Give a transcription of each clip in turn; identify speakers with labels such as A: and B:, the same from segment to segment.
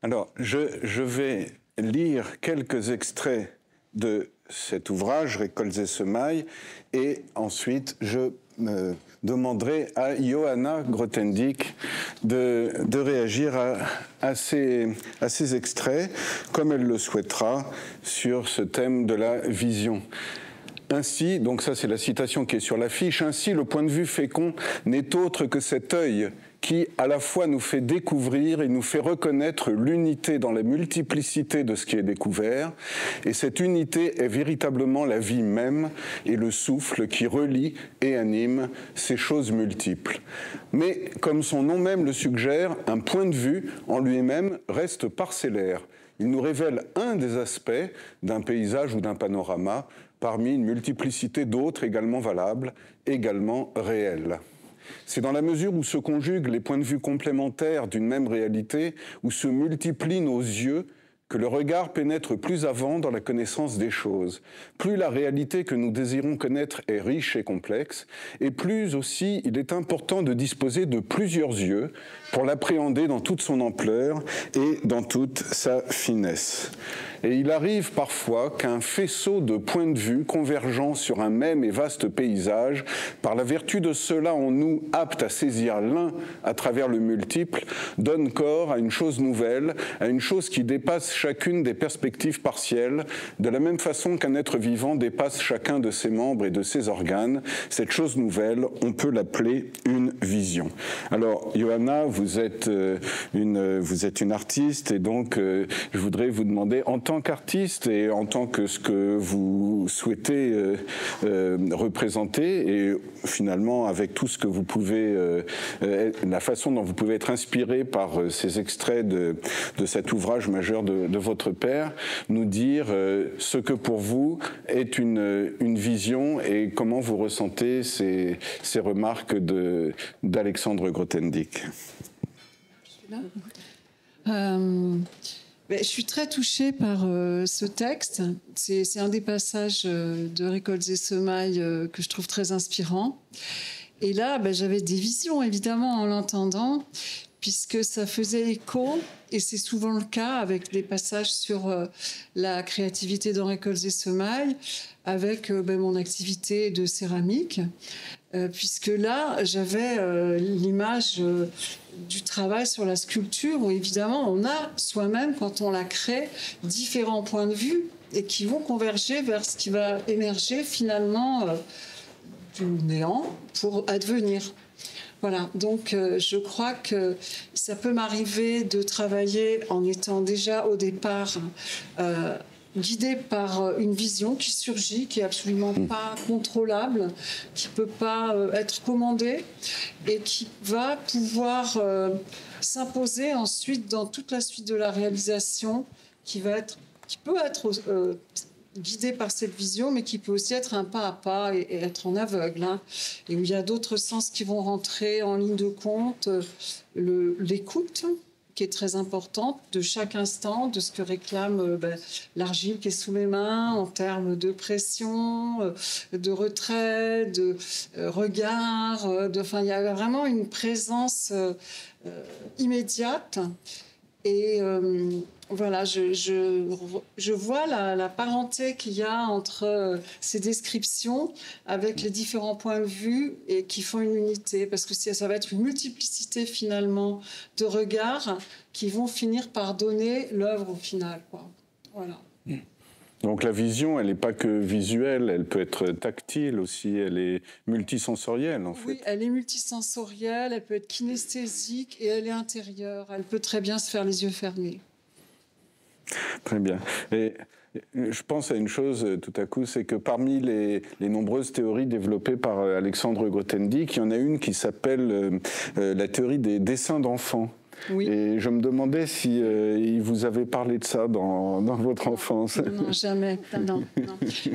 A: Alors, je vais lire quelques extraits de cet ouvrage, Récoltes et semailles, et ensuite je me demanderai à Johanna Grothendieck de réagir à ces extraits, comme elle le souhaitera, sur ce thème de la vision. Ainsi, donc ça c'est la citation qui est sur l'affiche, ainsi le point de vue fécond n'est autre que cet œil qui à la fois nous fait découvrir et nous fait reconnaître l'unité dans la multiplicité de ce qui est découvert, et cette unité est véritablement la vie même et le souffle qui relie et anime ces choses multiples. Mais comme son nom même le suggère, un point de vue en lui-même reste parcellaire. Il nous révèle un des aspects d'un paysage ou d'un panorama parmi une multiplicité d'autres également valables, également réels. C'est dans la mesure où se conjuguent les points de vue complémentaires d'une même réalité, où se multiplient nos yeux, que le regard pénètre plus avant dans la connaissance des choses. Plus la réalité que nous désirons connaître est riche et complexe, et plus aussi il est important de disposer de plusieurs yeux pour l'appréhender dans toute son ampleur et dans toute sa finesse. Et il arrive parfois qu'un faisceau de points de vue convergeant sur un même et vaste paysage, par la vertu de cela en nous apte à saisir l'un à travers le multiple, donne corps à une chose nouvelle, à une chose qui dépasse chacune des perspectives partielles, de la même façon qu'un être vivant dépasse chacun de ses membres et de ses organes. Cette chose nouvelle, on peut l'appeler une vision. Alors, Johanna, vous êtes une artiste, et donc je voudrais vous demander, en tant qu'artiste et en tant que ce que vous souhaitez représenter, et finalement avec tout ce que vous pouvez, la façon dont vous pouvez être inspiré par ces extraits de cet ouvrage majeur de votre père, nous dire ce que pour vous est une vision et comment vous ressentez ces remarques d'Alexandre Grothendieck.
B: Je suis très touchée par ce texte. C'est un des passages de Récoltes et semailles que je trouve très inspirant. Et là, j'avais des visions, évidemment, en l'entendant, puisque ça faisait écho, et c'est souvent le cas avec les passages sur la créativité dans Récoltes et semailles, avec mon activité de céramique, puisque là, j'avais l'image du travail sur la sculpture, où évidemment, on a soi-même, quand on la crée, différents points de vue, et qui vont converger vers ce qui va émerger finalement du néant pour advenir. Voilà, donc je crois que ça peut m'arriver de travailler en étant déjà au départ guidée par une vision qui surgit, qui est absolument pas contrôlable, qui peut pas être commandée et qui va pouvoir s'imposer ensuite dans toute la suite de la réalisation, qui peut être guidé par cette vision, mais qui peut aussi être un pas à pas et être en aveugle, hein, et où il y a d'autres sens qui vont rentrer en ligne de compte, l'écoute, qui est très importante de chaque instant, de ce que réclame l'argile qui est sous mes mains, en termes de pression, de retrait, de regard, enfin, il y a vraiment une présence immédiate. Et voilà, je vois la parenté qu'il y a entre ces descriptions avec les différents points de vue et qui font une unité, parce que ça va être une multiplicité finalement de regards qui vont finir par donner l'œuvre au final, quoi. Voilà.
A: Donc la vision, elle n'est pas que visuelle, elle peut être tactile aussi, elle est multisensorielle en fait.
B: Oui, elle est multisensorielle, elle peut être kinesthésique et elle est intérieure. Elle peut très bien se faire les yeux fermés.
A: Très bien. Et je pense à une chose tout à coup, c'est que parmi les nombreuses théories développées par Alexandre Grothendieck, il y en a une qui s'appelle la théorie des dessins d'enfants. Oui. Et je me demandais si il vous avait parlé de ça dans votre enfance.
B: Non, jamais. Non.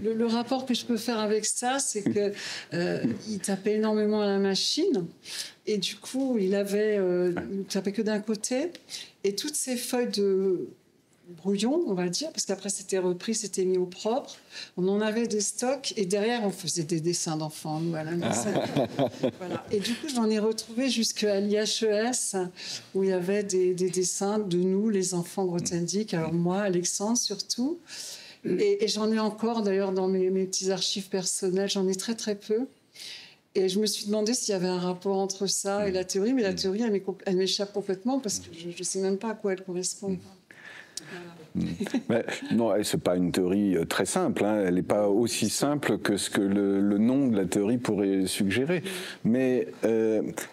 B: Le rapport que je peux faire avec ça, c'est que il tapait énormément à la machine, et du coup, il tapait que d'un côté, et toutes ces feuilles brouillon, on va dire, parce qu'après c'était repris, c'était mis au propre. On en avait des stocks et derrière on faisait des dessins d'enfants, nous, à la maison. Voilà. Et du coup, j'en ai retrouvé jusqu'à l'IHES où il y avait des dessins de nous, les enfants grothendieck. Alors moi, Alexandre surtout. Et j'en ai encore d'ailleurs dans mes petits archives personnelles, j'en ai très très peu. Et je me suis demandé s'il y avait un rapport entre ça et la théorie, mais la théorie, elle m'échappe complètement parce que je ne sais même pas à quoi elle correspond.
A: Mais, non, c'est pas une théorie très simple. Hein. Elle n'est pas aussi simple que ce que le nom de la théorie pourrait suggérer. Mais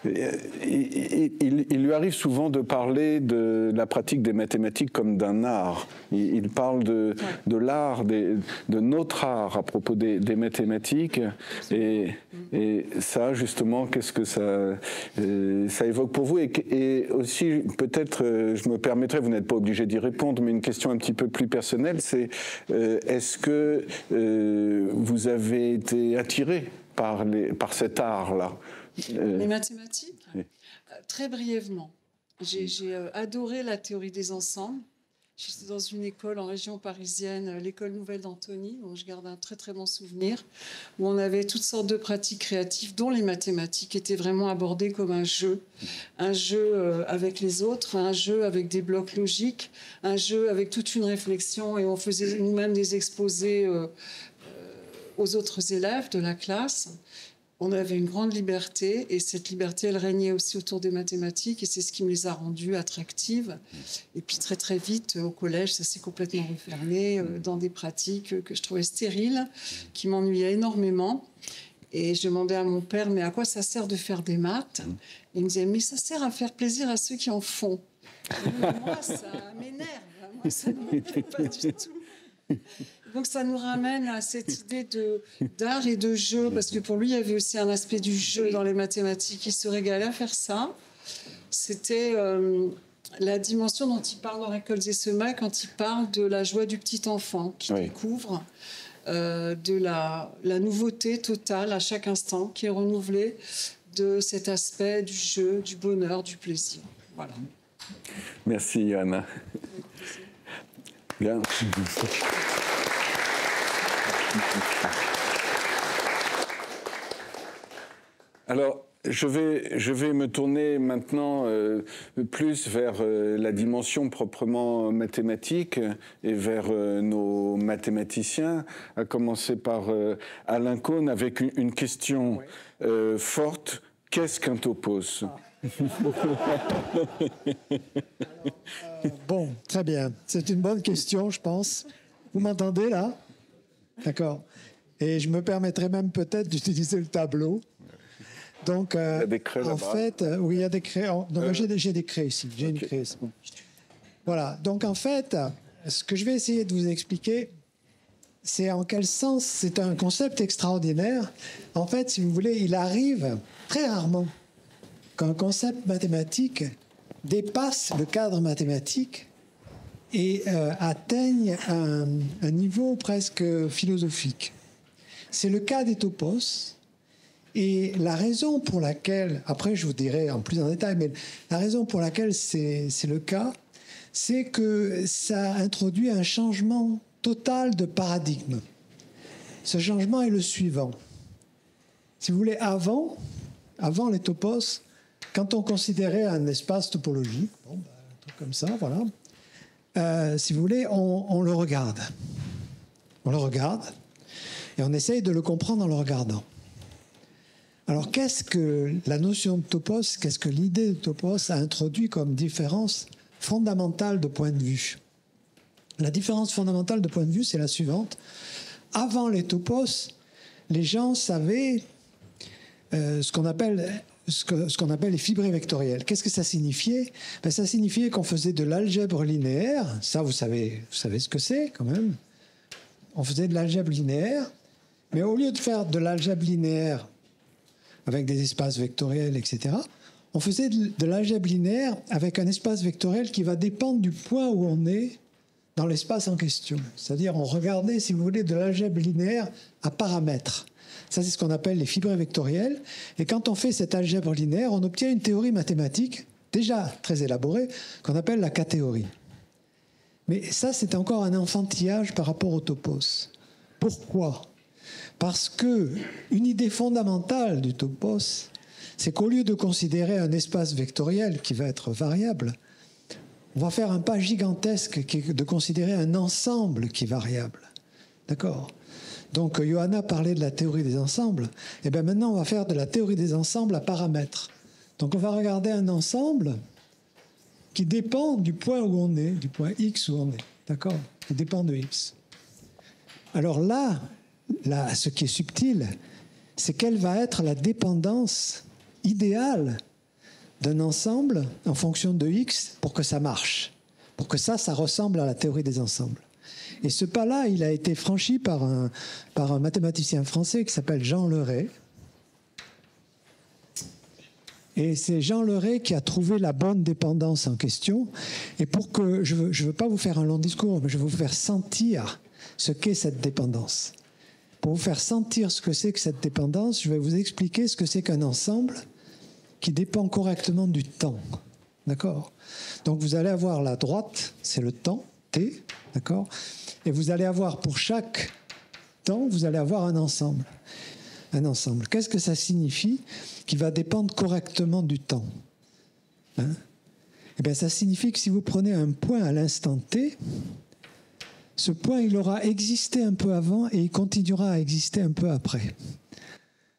A: il lui arrive souvent de parler de la pratique des mathématiques comme d'un art. Il parle de l'art, de notre art à propos des mathématiques. Et ça, justement, qu'est-ce que ça évoque pour vous? Et aussi, peut-être, je me permettrai, vous n'êtes pas obligé d'y répondre, mais une question un petit peu plus personnelle, c'est est-ce que vous avez été attiré par cet art-là?
B: Les mathématiques? Oui. Très brièvement. J'ai adoré la théorie des ensembles. J'étais dans une école en région parisienne, l'école Nouvelle d'Antony, dont je garde un très très bon souvenir, où on avait toutes sortes de pratiques créatives, dont les mathématiques étaient vraiment abordées comme un jeu avec les autres, un jeu avec des blocs logiques, un jeu avec toute une réflexion, et on faisait nous-mêmes des exposés aux autres élèves de la classe. On avait une grande liberté, et cette liberté, elle régnait aussi autour des mathématiques, et c'est ce qui me les a rendues attractives. Et puis très très vite, au collège, ça s'est complètement refermé dans des pratiques que je trouvais stériles, qui m'ennuyaient énormément. Et je demandais à mon père, mais à quoi ça sert de faire des maths? Et il me disait, mais ça sert à faire plaisir à ceux qui en font. Et moi, ça m'énerve, moi, ça ne m'énerve pas du tout. Donc ça nous ramène à cette idée d'art et de jeu, parce que pour lui, il y avait aussi un aspect du jeu dans les mathématiques. Il se régalait à faire ça. C'était la dimension dont il parle dans Récoltes-et-Semailles quand il parle de la joie du petit enfant qui découvre de la nouveauté totale à chaque instant, qui est renouvelée de cet aspect du jeu, du bonheur, du plaisir. Voilà.
A: Merci, Johanna. Bien. Alors, je vais me tourner maintenant plus vers la dimension proprement mathématique et vers nos mathématiciens, à commencer par Alain Caunes avec une question forte. Qu'est-ce qu'un topos?
C: Bon, très bien. C'est une bonne question, je pense. Vous m'entendez là? D'accord. Et je me permettrai même peut-être d'utiliser le tableau. Donc, il y a des craies en fait, oui, il y a des craies. J'ai des craies ici. J'ai une craie. Bon. Voilà. Donc, en fait, ce que je vais essayer de vous expliquer, c'est en quel sens c'est un concept extraordinaire. En fait, si vous voulez, il arrive très rarement qu'un concept mathématique dépasse le cadre mathématique et atteigne un niveau presque philosophique. C'est le cas des topos. Et la raison pour laquelle, après je vous dirai en plus en détail, mais la raison pour laquelle c'est le cas, c'est que ça introduit un changement total de paradigme. Ce changement est le suivant. Si vous voulez, avant les topos, quand on considérait un espace topologique, un truc comme ça, voilà, si vous voulez, on le regarde. On le regarde et on essaye de le comprendre en le regardant. Alors, qu'est-ce que la notion de topos, qu'est-ce que l'idée de topos a introduit comme différence fondamentale de point de vue? La différence fondamentale de point de vue, c'est la suivante. Avant les topos, les gens savaient ce qu'on appelle les fibrés vectoriels. Qu'est-ce que ça signifiait? Ça signifiait qu'on faisait de l'algèbre linéaire. Ça, vous savez ce que c'est, quand même. On faisait de l'algèbre linéaire, mais au lieu de faire de l'algèbre linéaire avec des espaces vectoriels, etc., on faisait de l'algèbre linéaire avec un espace vectoriel qui va dépendre du point où on est dans l'espace en question. C'est-à-dire, on regardait, si vous voulez, de l'algèbre linéaire à paramètres. Ça, c'est ce qu'on appelle les fibrés vectoriels. Et quand on fait cette algèbre linéaire, on obtient une théorie mathématique, déjà très élaborée, qu'on appelle la K-théorie. Mais ça, c'est encore un enfantillage par rapport au topos. Pourquoi ? Parce qu'une idée fondamentale du topos, c'est qu'au lieu de considérer un espace vectoriel qui va être variable, on va faire un pas gigantesque qui est de considérer un ensemble qui est variable. D'accord ? Donc, Johanna parlait de la théorie des ensembles. Et bien maintenant, on va faire de la théorie des ensembles à paramètres. Donc, on va regarder un ensemble qui dépend du point où on est, du point X où on est. D'accord ? Qui dépend de X. Alors là, ce qui est subtil, c'est quelle va être la dépendance idéale d'un ensemble en fonction de X pour que ça marche, pour que ça ressemble à la théorie des ensembles. Et ce pas-là, il a été franchi par un mathématicien français qui s'appelle Jean Leray. Et c'est Jean Leray qui a trouvé la bonne dépendance en question. Et pour que, je veux pas vous faire un long discours, mais je veux vous faire sentir ce qu'est cette dépendance. Pour vous faire sentir ce que c'est que cette dépendance, je vais vous expliquer ce que c'est qu'un ensemble qui dépend correctement du temps. D'accord ? Donc vous allez avoir la droite, c'est le temps, t, d'accord ? Et vous allez avoir pour chaque temps, vous allez avoir un ensemble. Un ensemble. Qu'est-ce que ça signifie qui va dépendre correctement du temps ? Eh bien, ça signifie que si vous prenez un point à l'instant t, ce point, il aura existé un peu avant et il continuera à exister un peu après.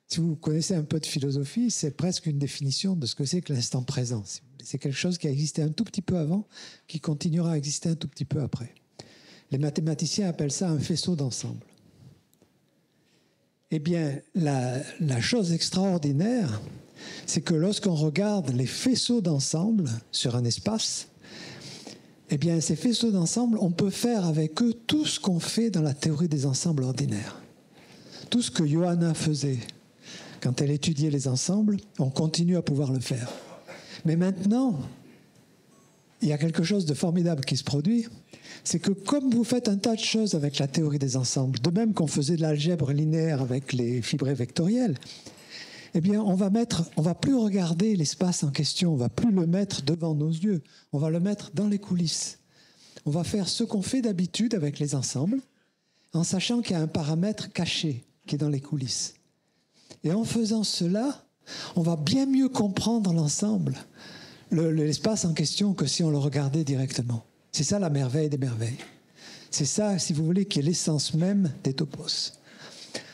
C: Si vous connaissez un peu de philosophie, c'est presque une définition de ce que c'est que l'instant présent. C'est quelque chose qui a existé un tout petit peu avant, qui continuera à exister un tout petit peu après. Les mathématiciens appellent ça un faisceau d'ensemble. Eh bien, la chose extraordinaire, c'est que lorsqu'on regarde les faisceaux d'ensemble sur un espace, eh bien, ces faisceaux d'ensemble, on peut faire avec eux tout ce qu'on fait dans la théorie des ensembles ordinaires. Tout ce que Johanna faisait quand elle étudiait les ensembles, on continue à pouvoir le faire. Mais maintenant, il y a quelque chose de formidable qui se produit, c'est que comme vous faites un tas de choses avec la théorie des ensembles, de même qu'on faisait de l'algèbre linéaire avec les fibrés vectoriels, eh bien, on va plus regarder l'espace en question, on va plus le mettre devant nos yeux, on va le mettre dans les coulisses. On va faire ce qu'on fait d'habitude avec les ensembles, en sachant qu'il y a un paramètre caché qui est dans les coulisses. Et en faisant cela, on va bien mieux comprendre l'ensemble, l'espace en question, que si on le regardait directement. C'est ça la merveille des merveilles. C'est ça, si vous voulez, qui est l'essence même des topos.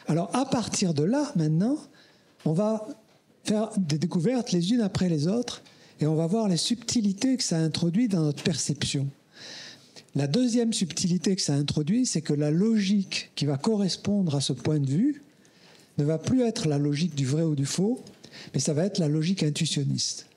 C: Alors, à partir de là, maintenant, on va faire des découvertes les unes après les autres et on va voir les subtilités que ça introduit dans notre perception. La deuxième subtilité que ça introduit, c'est que la logique qui va correspondre à ce point de vue ne va plus être la logique du vrai ou du faux, mais ça va être la logique intuitionniste.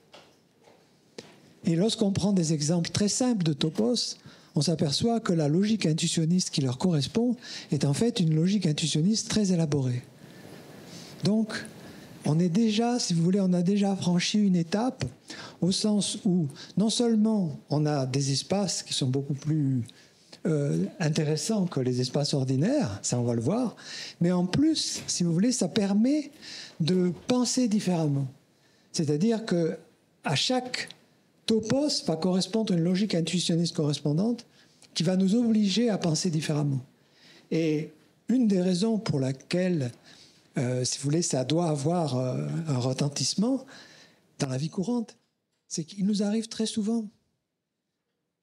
C: Et lorsqu'on prend des exemples très simples de topos, on s'aperçoit que la logique intuitionniste qui leur correspond est en fait une logique intuitionniste très élaborée. Donc, on est déjà, si vous voulez, on a déjà franchi une étape au sens où non seulement on a des espaces qui sont beaucoup plus intéressants que les espaces ordinaires, ça on va le voir, mais en plus, si vous voulez, ça permet de penser différemment. C'est-à-dire que à chaque topos va correspondre une logique intuitionniste correspondante qui va nous obliger à penser différemment. Et une des raisons pour laquelle si vous voulez, ça doit avoir un retentissement dans la vie courante, c'est qu'il nous arrive très souvent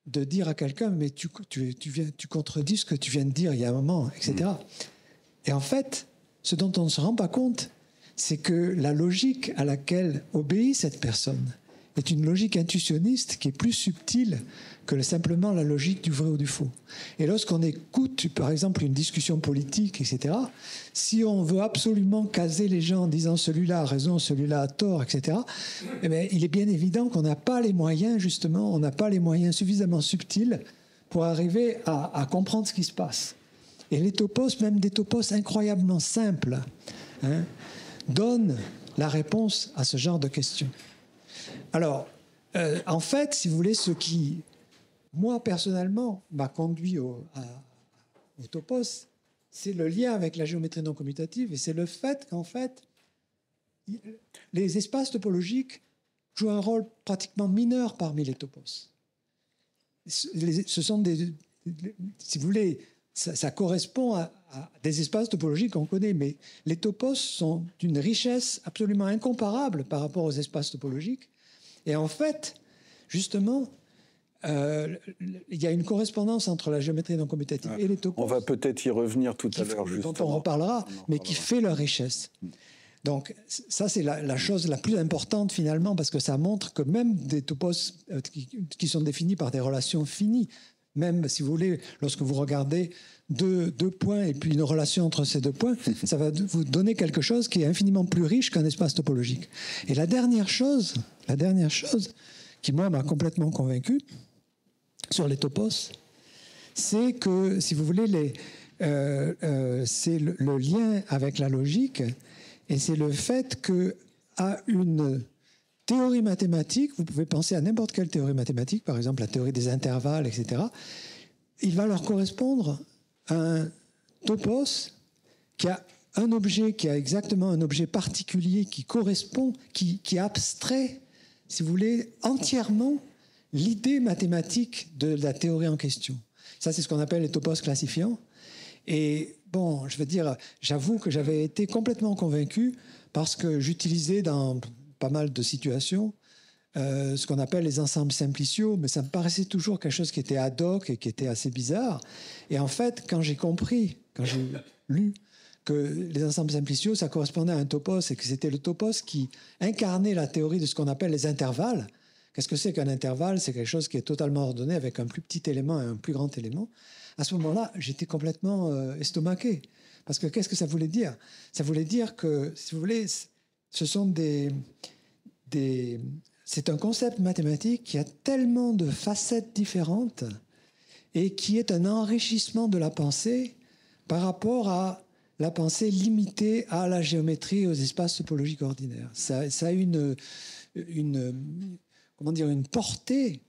C: de dire à quelqu'un « mais tu contredis ce que tu viens de dire il y a un moment, etc. » Et en fait, ce dont on ne se rend pas compte, c'est que la logique à laquelle obéit cette personne est une logique intuitionniste qui est plus subtile que simplement la logique du vrai ou du faux. Et lorsqu'on écoute, par exemple, une discussion politique, etc., si on veut absolument caser les gens en disant celui-là a raison, celui-là a tort, etc., eh bien, il est bien évident qu'on n'a pas les moyens, justement, on n'a pas les moyens suffisamment subtils pour arriver à comprendre ce qui se passe. Et les topos, même des topos incroyablement simples, donnent la réponse à ce genre de questions. Alors, en fait, si vous voulez, ce qui, moi, personnellement, m'a conduit au topos, c'est le lien avec la géométrie non commutative et c'est le fait qu'en fait, les espaces topologiques jouent un rôle pratiquement mineur parmi les topos. Ce sont si vous voulez, ça correspond à des espaces topologiques qu'on connaît, mais les topos sont d'une richesse absolument incomparable par rapport aux espaces topologiques. Et en fait, justement, il y a une correspondance entre la géométrie non commutative et les topos.
A: On va peut-être y revenir tout à l'heure,
C: justement. Dont on reparlera, mais qui fait leur richesse. Donc ça, c'est la chose la plus importante finalement, parce que ça montre que même des topos qui sont définis par des relations finies, même si vous voulez, lorsque vous regardez deux points et puis une relation entre ces deux points, ça va vous donner quelque chose qui est infiniment plus riche qu'un espace topologique. Et la dernière chose qui, moi, m'a complètement convaincu sur les topos, c'est que, si vous voulez, c'est le lien avec la logique, et c'est le fait qu'à une théorie mathématique, vous pouvez penser à n'importe quelle théorie mathématique, par exemple la théorie des intervalles, etc., il va leur correspondre un topos qui a un objet, qui a exactement un objet particulier qui correspond, qui abstrait, si vous voulez, entièrement l'idée mathématique de la théorie en question. Ça, c'est ce qu'on appelle les topos classifiants. Et bon, je veux dire, j'avoue que j'avais été complètement convaincu parce que j'utilisais dans pas mal de situations ce qu'on appelle les ensembles simpliciaux, mais ça me paraissait toujours quelque chose qui était ad hoc et qui était assez bizarre. Et en fait, quand j'ai compris, quand j'ai lu que les ensembles simpliciaux, ça correspondait à un topos et que c'était le topos qui incarnait la théorie de ce qu'on appelle les intervalles. Qu'est-ce que c'est qu'un intervalle? C'est quelque chose qui est totalement ordonné avec un plus petit élément et un plus grand élément. À ce moment-là, j'étais complètement estomaqué. Parce que qu'est-ce que ça voulait dire? Ça voulait dire que, si vous voulez, ce sont c'est un concept mathématique qui a tellement de facettes différentes et qui est un enrichissement de la pensée par rapport à la pensée limitée à la géométrie et aux espaces topologiques ordinaires. Ça a une portée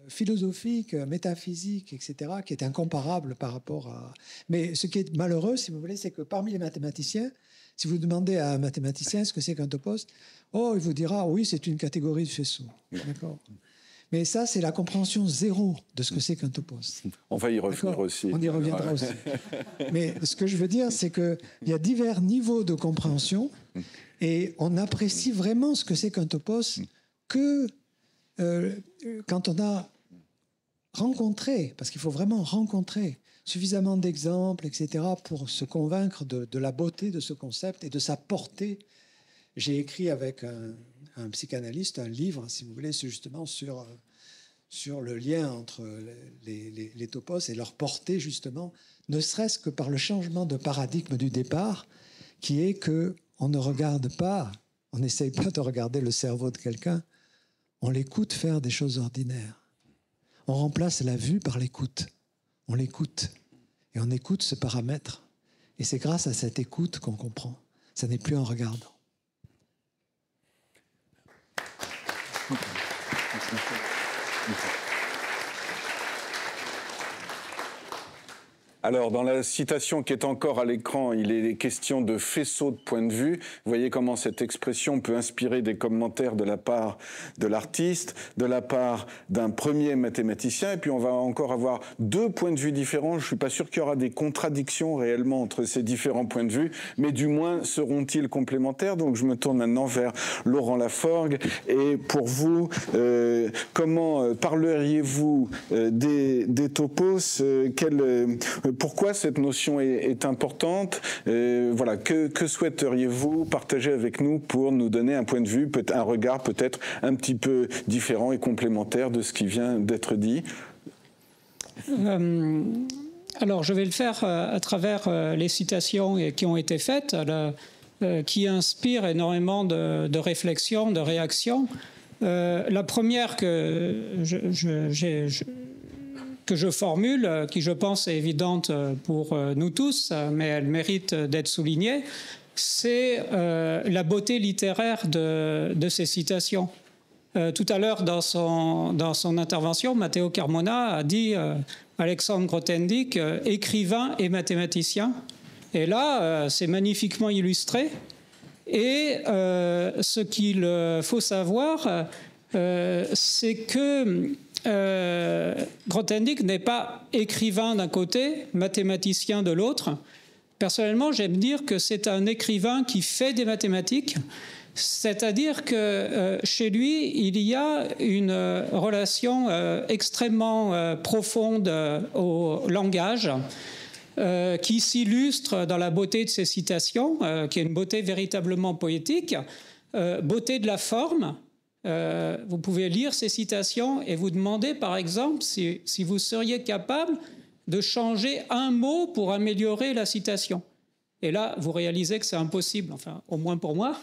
C: philosophique, métaphysique, etc., qui est incomparable par rapport à... Mais ce qui est malheureux, si vous voulez, c'est que parmi les mathématiciens, si vous demandez à un mathématicien ce que c'est qu'un topos, il vous dira, oui, c'est une catégorie de faisceaux. D'accord. Mais ça, c'est la compréhension zéro de ce que c'est qu'un topos.
A: On va y revenir aussi.
C: On y reviendra aussi. Mais ce que je veux dire, c'est qu'il y a divers niveaux de compréhension et on apprécie vraiment ce que c'est qu'un topos que quand on a rencontré, parce qu'il faut vraiment rencontrer suffisamment d'exemples, etc., pour se convaincre de la beauté de ce concept et de sa portée. J'ai écrit avec un psychanalyste un livre, si vous voulez, justement sur le lien entre les topos et leur portée, justement, ne serait-ce que par le changement de paradigme du départ, qui est qu'on ne regarde pas, on n'essaye pas de regarder le cerveau de quelqu'un, on l'écoute faire des choses ordinaires. On remplace la vue par l'écoute. On l'écoute. Et on écoute ce paramètre. Et c'est grâce à cette écoute qu'on comprend. Ça n'est plus en regardant.
A: Alors, dans la citation qui est encore à l'écran, il est question de faisceau de point de vue. Vous voyez comment cette expression peut inspirer des commentaires de la part de l'artiste, de la part d'un premier mathématicien, et puis on va encore avoir deux points de vue différents. Je ne suis pas sûr qu'il y aura des contradictions réellement entre ces différents points de vue, mais du moins seront-ils complémentaires? Donc je me tourne maintenant vers Laurent Laforgue. Et pour vous, comment parleriez-vous des topos? Pourquoi cette notion est importante? Voilà, que souhaiteriez-vous partager avec nous pour nous donner un point de vue, un regard peut-être un petit peu différent et complémentaire de ce qui vient d'être dit?
D: Alors, je vais le faire à travers les citations qui ont été faites, qui inspirent énormément de réflexions, de réactions. La première que je formule, qui je pense est évidente pour nous tous, mais elle mérite d'être soulignée, c'est la beauté littéraire de ces citations. Tout à l'heure, dans son intervention, Matteo Carmona a dit Alexandre Grothendieck, écrivain et mathématicien. Et là, c'est magnifiquement illustré. Et ce qu'il faut savoir, c'est que Grothendieck n'est pas écrivain d'un côté, mathématicien de l'autre. Personnellement, j'aime dire que c'est un écrivain qui fait des mathématiques, c'est-à-dire que chez lui, il y a une relation extrêmement profonde au langage, qui s'illustre dans la beauté de ses citations, qui est une beauté véritablement poétique, beauté de la forme. Vous pouvez lire ces citations et vous demander, par exemple, si vous seriez capable de changer un mot pour améliorer la citation. Et là, vous réalisez que c'est impossible, enfin, au moins pour moi.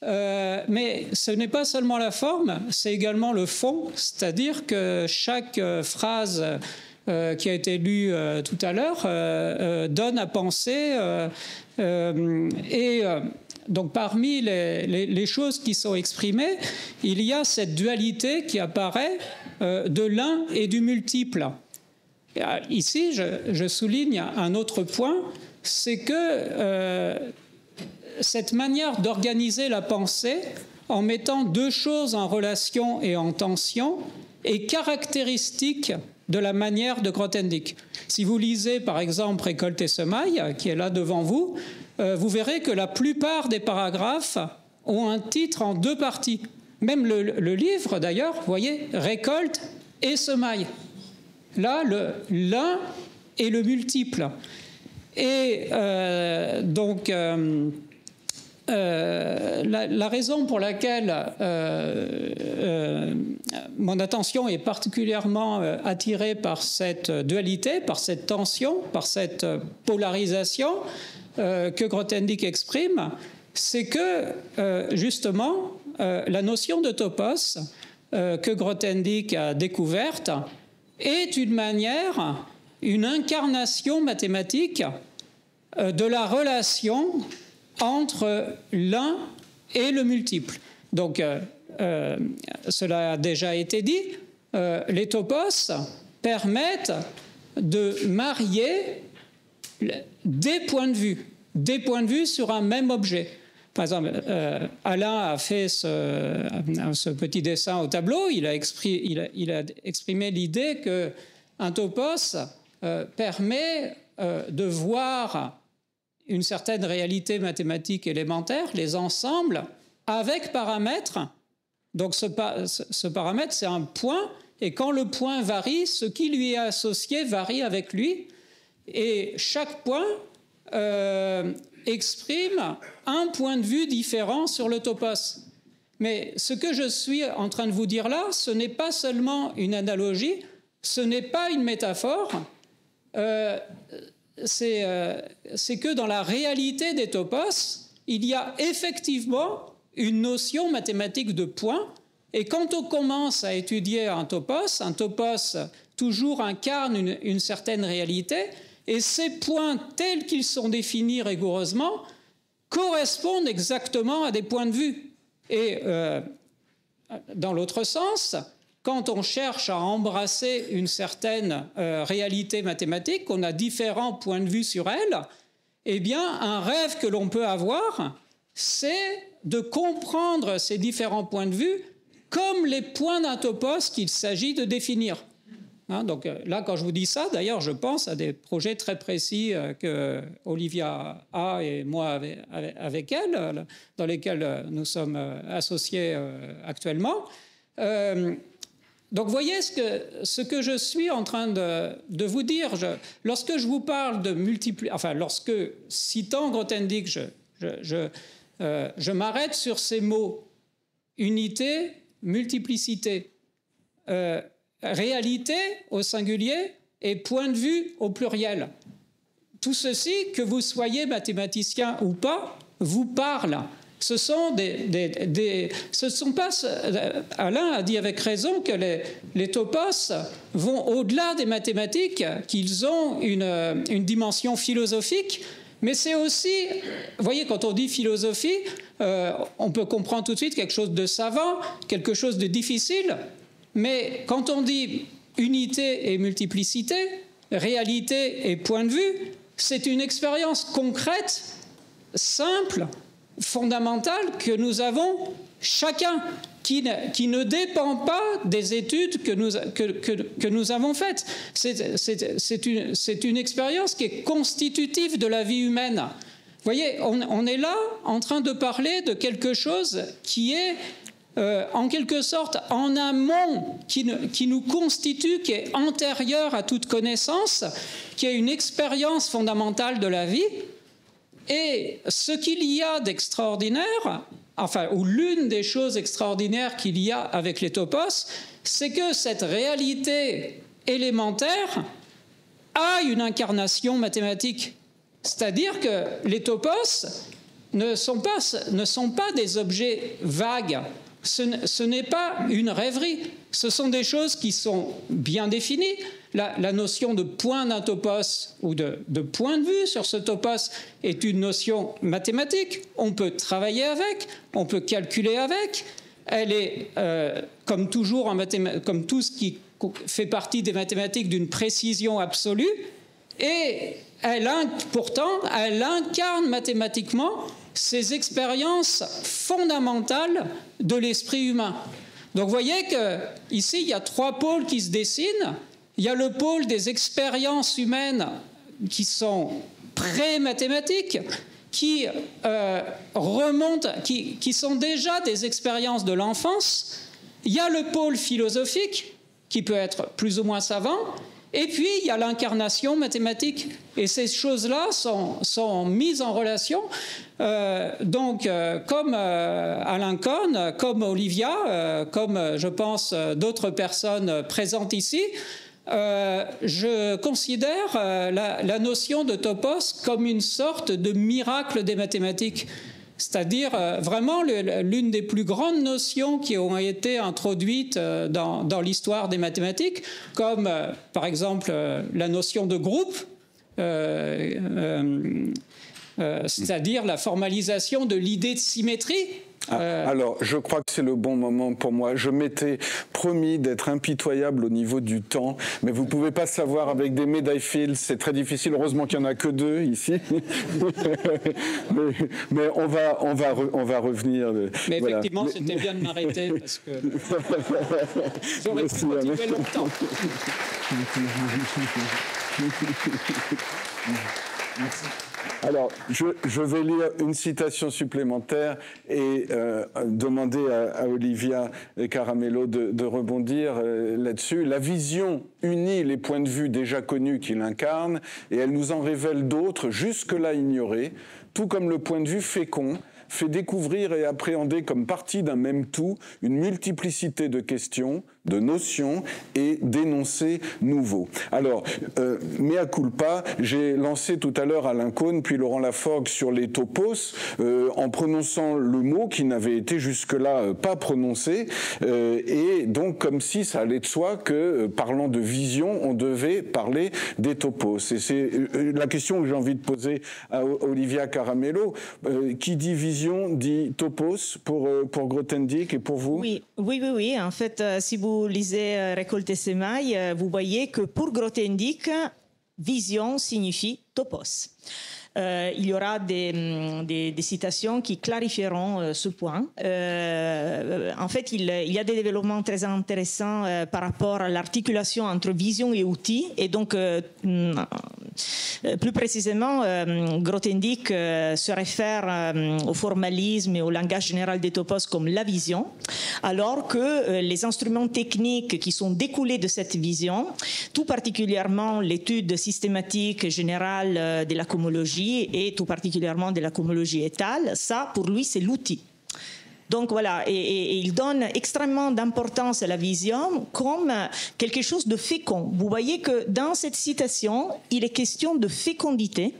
D: Mais ce n'est pas seulement la forme, c'est également le fond, c'est-à-dire que chaque phrase qui a été lue tout à l'heure donne à penser. Donc, parmi les choses qui sont exprimées, il y a cette dualité qui apparaît de l'un et du multiple. Ici, je souligne un autre point, c'est que cette manière d'organiser la pensée en mettant deux choses en relation et en tension est caractéristique de la manière de Grothendieck. Si vous lisez par exemple Récolte et Semaille, qui est là devant vous, vous verrez que la plupart des paragraphes ont un titre en deux parties. Même le livre d'ailleurs, vous voyez, Récolte et Semaille. Là, l'un et le multiple. Et donc, la raison pour laquelle mon attention est particulièrement attirée par cette dualité, par cette tension, par cette polarisation que Grothendieck exprime, c'est que, justement, la notion de topos que Grothendieck a découverte est une manière, une incarnation mathématique de la relation entre l'un et le multiple. Donc, cela a déjà été dit, les topos permettent de marier des points de vue sur un même objet. Par exemple, Alain a fait ce petit dessin au tableau. Il a exprimé l'idée qu'un topos permet de voir une certaine réalité mathématique élémentaire, les ensembles, avec paramètres. Donc ce paramètre, c'est un point, et quand le point varie, ce qui lui est associé varie avec lui, et chaque point exprime un point de vue différent sur le topos. Mais ce que je suis en train de vous dire là, ce n'est pas seulement une analogie, ce n'est pas une métaphore, c'est que dans la réalité des topos, il y a effectivement une notion mathématique de point, et quand on commence à étudier un topos toujours incarne une certaine réalité, et ces points tels qu'ils sont définis rigoureusement correspondent exactement à des points de vue. Et dans l'autre sens, quand on cherche à embrasser une certaine réalité mathématique, on a différents points de vue sur elle, eh bien, un rêve que l'on peut avoir, c'est de comprendre ces différents points de vue comme les points d'un topos qu'il s'agit de définir. Donc là, quand je vous dis ça, d'ailleurs, je pense à des projets très précis que Olivia a et moi avec elle, dans lesquels nous sommes associés actuellement. Donc, vous voyez ce que je suis en train de vous dire. Lorsque je vous parle de lorsque, citant Grothendieck, je m'arrête sur ces mots unité, multiplicité, réalité au singulier et point de vue au pluriel. Tout ceci, que vous soyez mathématicien ou pas, vous parle. Ce sont pas. Alain a dit avec raison que les topos vont au-delà des mathématiques, qu'ils ont une dimension philosophique, mais c'est aussi, vous voyez, quand on dit philosophie, on peut comprendre tout de suite quelque chose de savant, quelque chose de difficile, mais quand on dit unité et multiplicité, réalité et point de vue, c'est une expérience concrète, simple, fondamentale que nous avons chacun, qui ne dépend pas des études que nous avons faites. C'est une expérience qui est constitutive de la vie humaine. Vous voyez, on est là en train de parler de quelque chose qui est en quelque sorte en amont, qui nous constitue, qui est antérieur à toute connaissance, qui est une expérience fondamentale de la vie. Et ce qu'il y a d'extraordinaire, enfin, ou l'une des choses extraordinaires qu'il y a avec les topos, c'est que cette réalité élémentaire a une incarnation mathématique. C'est-à-dire que les topos ne sont pas des objets vagues. Ce n'est pas une rêverie. Ce sont des choses qui sont bien définies. La notion de point d'un topos ou de point de vue sur ce topos est une notion mathématique. On peut travailler avec, on peut calculer avec. Elle est, comme toujours, comme tout ce qui fait partie des mathématiques, d'une précision absolue. Et pourtant, elle incarne mathématiquement ces expériences fondamentales de l'esprit humain. Donc vous voyez qu'ici, il y a 3 pôles qui se dessinent. Il y a le pôle des expériences humaines qui sont pré-mathématiques, qui remontent, qui sont déjà des expériences de l'enfance. Il y a le pôle philosophique, qui peut être plus ou moins savant. Et puis, il y a l'incarnation mathématique. Et ces choses-là sont mises en relation. Comme Alain Cohn, comme Olivia, comme, je pense, d'autres personnes présentes ici, je considère la notion de topos comme une sorte de miracle des mathématiques. C'est-à-dire vraiment l'une des plus grandes notions qui ont été introduites dans l'histoire des mathématiques, comme par exemple la notion de groupe, c'est-à-dire la formalisation de l'idée de symétrie.
A: Alors, je crois que c'est le bon moment pour moi. Je m'étais promis d'être impitoyable au niveau du temps, mais vous ne pouvez pas savoir avec des médailles Fields, c'est très difficile. Heureusement qu'il n'y en a que 2 ici. mais on va revenir.
D: Mais effectivement, voilà. C'était bien de m'arrêter parce que j'aurais pu continuer longtemps.
A: Merci. Alors, je vais lire une citation supplémentaire et demander à Olivia Caramello de rebondir là-dessus. La vision unit les points de vue déjà connus qu'il incarne et elle nous en révèle d'autres jusque-là ignorés, tout comme le point de vue fécond fait découvrir et appréhender comme partie d'un même tout une multiplicité de questions, de notions et d'énoncés nouveaux. Alors, mea culpa, j'ai lancé tout à l'heure Alain Cohn puis Laurent Laforgue sur les topos en prononçant le mot qui n'avait été jusque-là pas prononcé et donc comme si ça allait de soi que parlant de vision, on devait parler des topos. Et c'est la question que j'ai envie de poser à Olivia Caramello. Qui dit vision dit topos pour Grothendieck et pour vous? Oui.
E: En fait, si vous lisez Récolter Semailles, vous voyez que pour Grothendieck, vision signifie topos. Il y aura des citations qui clarifieront ce point. En fait, il y a des développements très intéressants par rapport à l'articulation entre vision et outil. Et donc, plus précisément, Grothendieck se réfère au formalisme et au langage général des topos comme la vision, alors que les instruments techniques qui sont découlés de cette vision, tout particulièrement l'étude systématique générale de la cohomologie et tout particulièrement de la cohomologie étale, ça pour lui c'est l'outil. Donc voilà, et il donne extrêmement d'importance à la vision comme quelque chose de fécond. Vous voyez que dans cette citation, il est question de fécondité,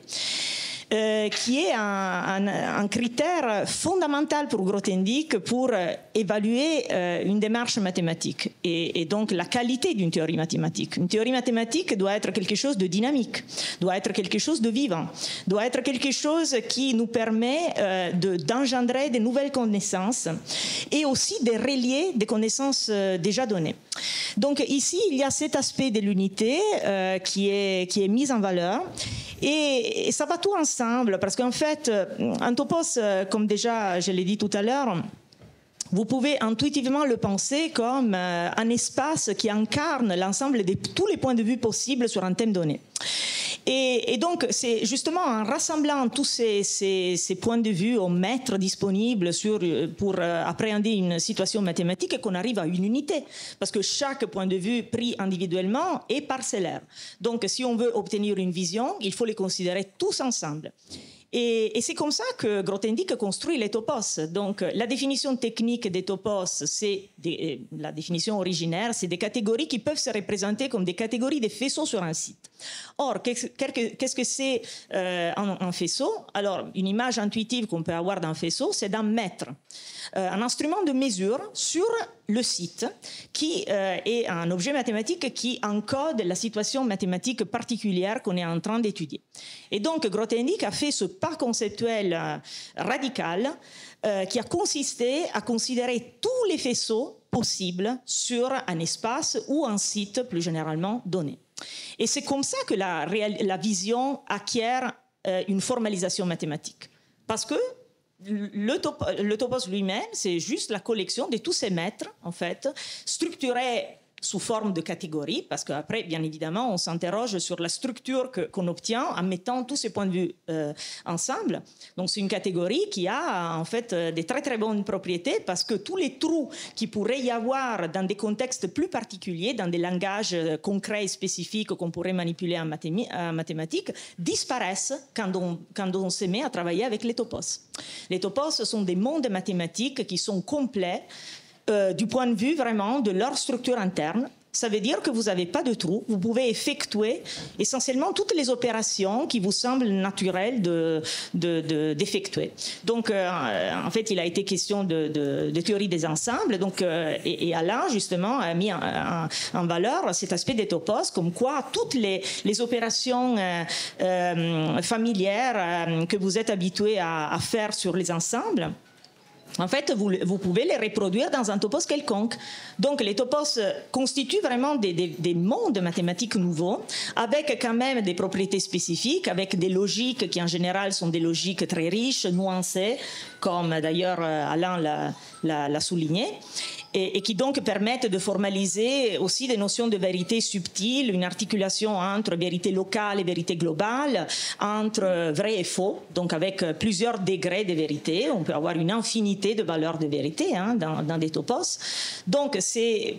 E: qui est un critère fondamental pour Grothendieck pour évaluer une démarche mathématique et donc la qualité d'une théorie mathématique. Une théorie mathématique doit être quelque chose de dynamique, doit être quelque chose de vivant, doit être quelque chose qui nous permet d'engendrer de nouvelles connaissances et aussi de relier des connaissances déjà données. Donc ici, il y a cet aspect de l'unité qui est mis en valeur et ça va tout ensemble parce qu'en fait, un topos, comme déjà je l'ai dit tout à l'heure, vous pouvez intuitivement le penser comme un espace qui incarne l'ensemble de tous les points de vue possibles sur un thème donné. Et donc, c'est justement en rassemblant tous ces points de vue aux maîtres disponibles pour appréhender une situation mathématique qu'on arrive à une unité. Parce que chaque point de vue pris individuellement est parcellaire. Donc, si on veut obtenir une vision, il faut les considérer tous ensemble. Et c'est comme ça que Grothendieck construit les topos. Donc, la définition technique des topos, la définition originaire, c'est des catégories qui peuvent se représenter comme des catégories de faisceaux sur un site. Or, qu'est-ce que c'est un faisceau? Alors, une image intuitive qu'on peut avoir d'un faisceau, c'est d'un mètre. Un instrument de mesure sur le site qui est un objet mathématique qui encode la situation mathématique particulière qu'on est en train d'étudier. Et donc, Grothendieck a fait ce pas conceptuel radical qui a consisté à considérer tous les faisceaux possibles sur un espace ou un site plus généralement donné. Et c'est comme ça que la vision acquiert une formalisation mathématique. Parce que le topos lui-même, c'est juste la collection de tous ces mètres, en fait, structurés sous forme de catégories, parce qu'après, bien évidemment, on s'interroge sur la structure qu'on obtient en mettant tous ces points de vue ensemble. Donc, c'est une catégorie qui a, en fait, des très, très bonnes propriétés, parce que tous les trous qu'il pourrait y avoir dans des contextes plus particuliers, dans des langages concrets et spécifiques qu'on pourrait manipuler en mathématiques, disparaissent quand on se met à travailler avec les topos. Les topos sont des mondes mathématiques qui sont complets, du point de vue vraiment de leur structure interne. Ça veut dire que vous n'avez pas de trou, vous pouvez effectuer essentiellement toutes les opérations qui vous semblent naturelles d'effectuer. Donc, en fait, il a été question de théorie des ensembles, donc, et Alain, justement, a mis en valeur cet aspect des topos, comme quoi toutes les opérations familières que vous êtes habitués à faire sur les ensembles, en fait, vous pouvez les reproduire dans un topos quelconque. Donc, les topos constituent vraiment des mondes mathématiques nouveaux, avec quand même des propriétés spécifiques, avec des logiques qui, en général, sont des logiques très riches, nuancées, comme d'ailleurs Alain l'a souligné. Et qui donc permettent de formaliser aussi des notions de vérité subtile, une articulation entre vérité locale et vérité globale, entre vrai et faux, donc avec plusieurs degrés de vérité. On peut avoir une infinité de valeurs de vérité dans des topos. Donc, c'est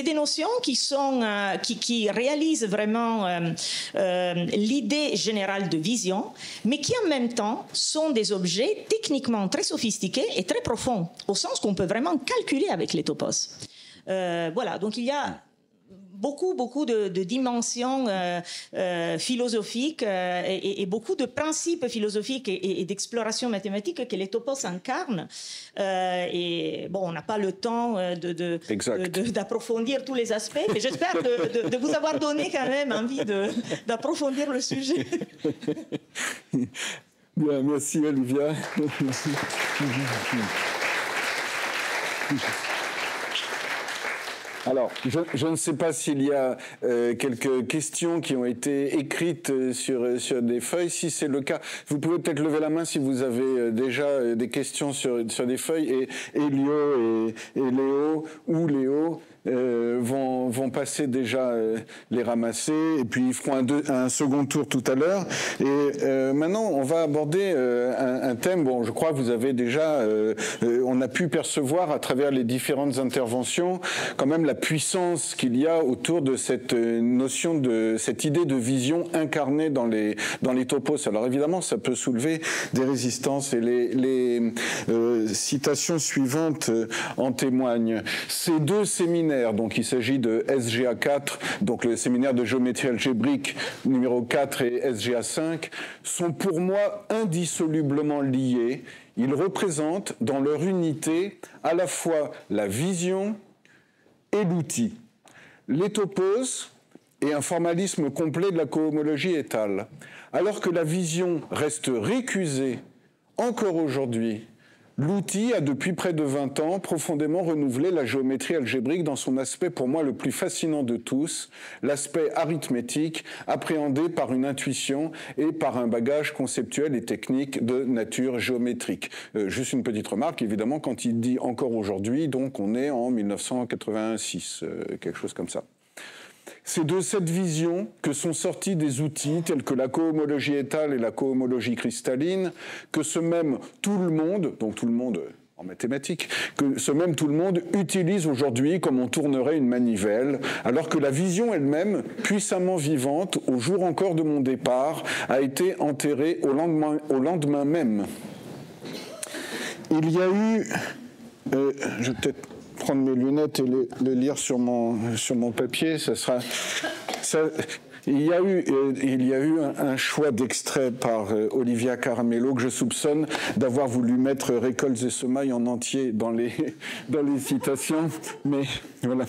E: des notions qui réalisent vraiment l'idée générale de vision, mais qui en même temps sont des objets techniquement très sophistiqués et très profonds, au sens qu'on peut vraiment calculer avec les topos. Voilà, donc il y a beaucoup de dimensions philosophiques et beaucoup de principes philosophiques et d'exploration mathématique que les topos incarnent. Et bon, on n'a pas le temps d'approfondir tous les aspects, mais j'espère de vous avoir donné quand même envie d'approfondir le sujet.
A: Bien, merci Olivia. Alors, je ne sais pas s'il y a quelques questions qui ont été écrites sur des feuilles. Si c'est le cas, vous pouvez peut-être lever la main si vous avez déjà des questions sur des feuilles. Et Elio et Léo, ou Léo, vont passer déjà les ramasser, et puis ils feront un second tour tout à l'heure. Et maintenant, on va aborder un thème. Bon, je crois que vous avez déjà, on a pu percevoir à travers les différentes interventions, quand même la puissance qu'il y a autour de cette notion cette idée de vision incarnée dans les topos. Alors évidemment, ça peut soulever des résistances, et les citations suivantes en témoignent. Ces deux séminaires, donc il s'agit de SGA 4, donc le séminaire de géométrie algébrique numéro 4 et SGA 5, sont pour moi indissolublement liés. Ils représentent dans leur unité à la fois la vision et l'outil. Les topos et un formalisme complet de la cohomologie étale. Alors que la vision reste récusée encore aujourd'hui L'outil a depuis près de 20 ans profondément renouvelé la géométrie algébrique dans son aspect pour moi le plus fascinant de tous, l'aspect arithmétique appréhendé par une intuition et par un bagage conceptuel et technique de nature géométrique. Juste une petite remarque, évidemment, quand il dit encore aujourd'hui, donc on est en 1986, quelque chose comme ça. C'est de cette vision que sont sortis des outils tels que la cohomologie étale et la cohomologie cristalline, que ce même tout le monde, donc tout le monde en mathématiques, que ce même tout le monde utilise aujourd'hui comme on tournerait une manivelle, alors que la vision elle-même, puissamment vivante, au jour encore de mon départ, a été enterrée au lendemain même. Il y a eu... je vais peut-être prendre mes lunettes et le lire sur mon papier, ça sera... Il y a eu un choix d'extrait par Olivia Caramello que je soupçonne d'avoir voulu mettre Récoltes et Semailles en entier dans les citations, mais voilà.